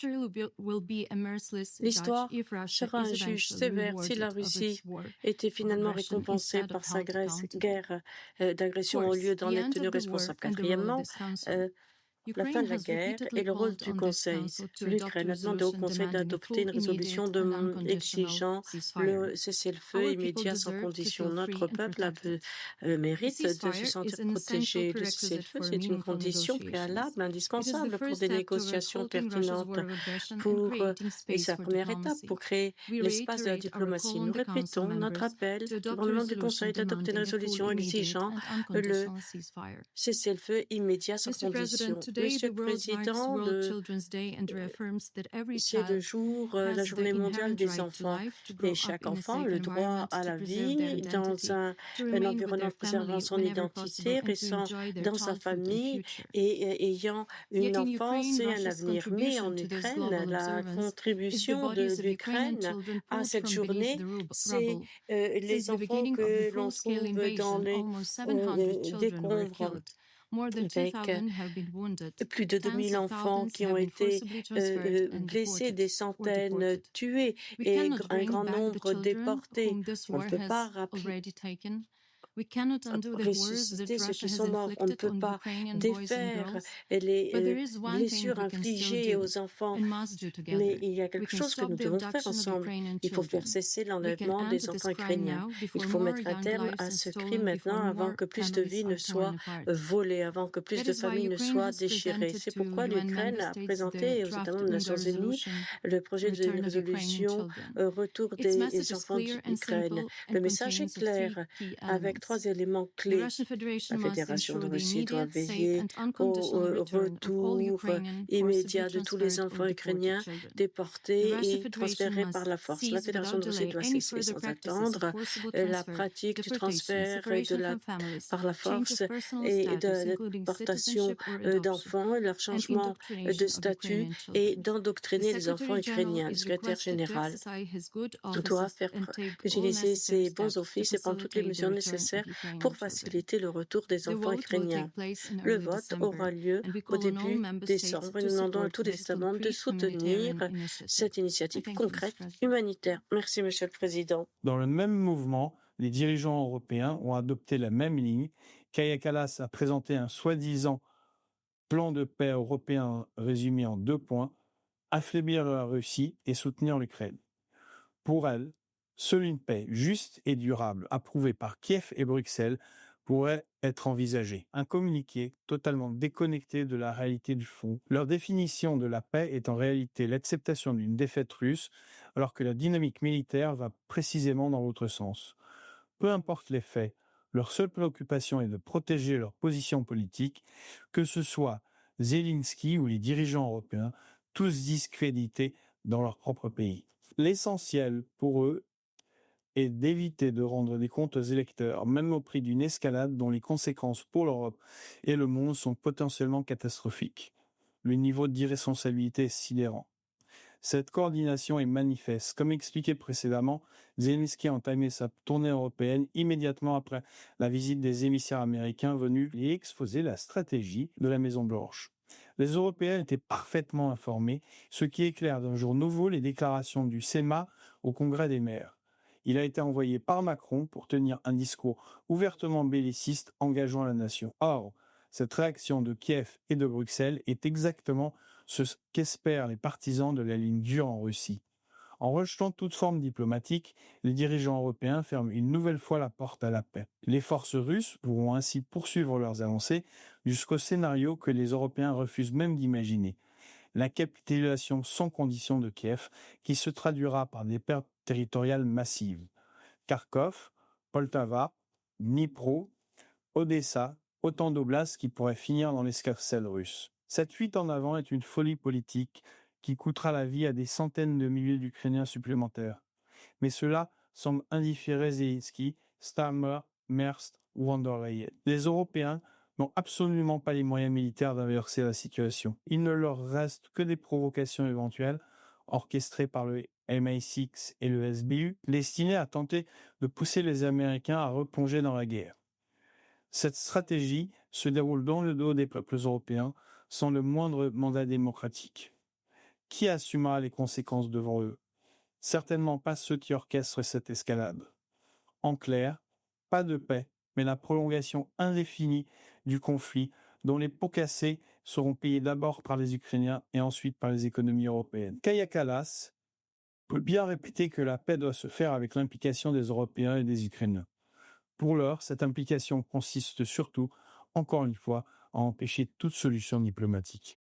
L'histoire sera un juge sévère si la Russie était finalement récompensée par sa guerre d'agression au lieu d'en être tenue responsable. Quatrièmement, la fin de la guerre et le rôle du Conseil. L'Ukraine a demandé au Conseil d'adopter une résolution exigeant le cessez-le-feu immédiat sans condition. Notre peuple mérite de se sentir protégé. Le cessez-le-feu, c'est une condition préalable, indispensable pour des négociations pertinentes. Et c'est la première étape pour créer l'espace de la diplomatie. Nous répétons notre appel au nom du Conseil d'adopter une résolution exigeant le cessez-le-feu immédiat sans condition. Monsieur le Président, c'est le jour, la journée mondiale des enfants. Et chaque enfant a le droit à la vie dans un environnement préservant son identité, restant dans sa famille et ayant une enfance et un avenir. Mais en Ukraine, la contribution de l'Ukraine à cette journée, c'est les enfants que l'on trouve dans les décombres. Avec plus de 2000 enfants qui ont été blessés, des centaines tués et un grand nombre déportés. On ne peut pas ressusciter ceux qui sont morts. On ne peut pas défaire les blessures infligées aux enfants. Mais il y a quelque chose que nous devons faire ensemble. Il faut faire cesser l'enlèvement des enfants ukrainiens. Il faut mettre un terme à ce crime maintenant avant que plus de vies ne soient volées, avant que plus de familles ne soient déchirées. C'est pourquoi l'Ukraine a présenté aux États membres des Nations Unies le projet d'une résolution retour des enfants d'Ukraine. Le message est clair, avec 3 éléments clés. La Fédération de Russie doit veiller au retour immédiat de tous les enfants ukrainiens déportés et transférés par la force. La Fédération de Russie doit cesser sans attendre la pratique du transfert par la force et de la déportation d'enfants, leur changement de statut et d'endoctriner les enfants ukrainiens. Le secrétaire général doit utiliser ses bons offices et prendre toutes les mesures nécessaires pour faciliter le retour des enfants ukrainiens. Le vote aura lieu au début décembre et nous demandons à tous les États membres de soutenir cette initiative concrète humanitaire. Merci, Monsieur le Président. Dans le même mouvement, les dirigeants européens ont adopté la même ligne. Kaja Kallas a présenté un soi-disant plan de paix européen résumé en 2 points, affaiblir la Russie et soutenir l'Ukraine. Pour elle, seule une paix juste et durable, approuvée par Kiev et Bruxelles, pourrait être envisagée. Un communiqué totalement déconnecté de la réalité du fond. Leur définition de la paix est en réalité l'acceptation d'une défaite russe, alors que la dynamique militaire va précisément dans l'autre sens. Peu importe les faits, leur seule préoccupation est de protéger leur position politique, que ce soit Zelensky ou les dirigeants européens, tous discrédités dans leur propre pays. L'essentiel pour eux est d'éviter de rendre des comptes aux électeurs, même au prix d'une escalade dont les conséquences pour l'Europe et le monde sont potentiellement catastrophiques. Le niveau d'irresponsabilité est sidérant. Cette coordination est manifeste. Comme expliqué précédemment, Zelensky a entamé sa tournée européenne immédiatement après la visite des émissaires américains venus y exposer la stratégie de la Maison-Blanche. Les Européens étaient parfaitement informés, ce qui éclaire d'un jour nouveau les déclarations du SEMA au Congrès des maires. Il a été envoyé par Macron pour tenir un discours ouvertement belliciste engageant la nation. Or, cette réaction de Kiev et de Bruxelles est exactement ce qu'espèrent les partisans de la ligne dure en Russie. En rejetant toute forme diplomatique, les dirigeants européens ferment une nouvelle fois la porte à la paix. Les forces russes pourront ainsi poursuivre leurs avancées jusqu'au scénario que les Européens refusent même d'imaginer. La capitulation sans condition de Kiev, qui se traduira par des pertes territoriales massives. Kharkov, Poltava, Dnipro, Odessa, autant d'oblasts qui pourraient finir dans l'escarcelle russe. Cette fuite en avant est une folie politique qui coûtera la vie à des centaines de milliers d'Ukrainiens supplémentaires. Mais cela semble indifférer Zelensky, Starmer, Merst ou von der Leyen. Les Européens n'ont absolument pas les moyens militaires d'inverser la situation. Il ne leur reste que des provocations éventuelles, orchestrées par le MI6 et le SBU, destinées à tenter de pousser les Américains à replonger dans la guerre. Cette stratégie se déroule dans le dos des peuples européens, sans le moindre mandat démocratique. Qui assumera les conséquences devant eux? Certainement pas ceux qui orchestrent cette escalade. En clair, pas de paix, mais la prolongation indéfinie du conflit dont les pots cassés seront payés d'abord par les Ukrainiens et ensuite par les économies européennes. Kaja Kallas peut bien répéter que la paix doit se faire avec l'implication des Européens et des Ukrainiens. Pour l'heure, cette implication consiste surtout, encore une fois, à empêcher toute solution diplomatique.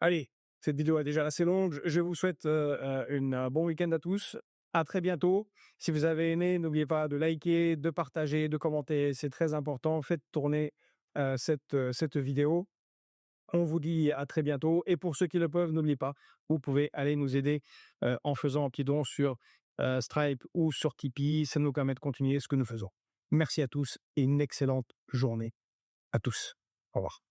Allez, cette vidéo est déjà assez longue. Je vous souhaite un bon week-end à tous. À très bientôt. Si vous avez aimé, n'oubliez pas de liker, de partager, de commenter. C'est très important. Faites tourner cette vidéo. On vous dit à très bientôt. Et pour ceux qui le peuvent, n'oubliez pas, vous pouvez aller nous aider en faisant un petit don sur Stripe ou sur Tipeee. Ça nous permet de continuer ce que nous faisons. Merci à tous et une excellente journée à tous. Au revoir.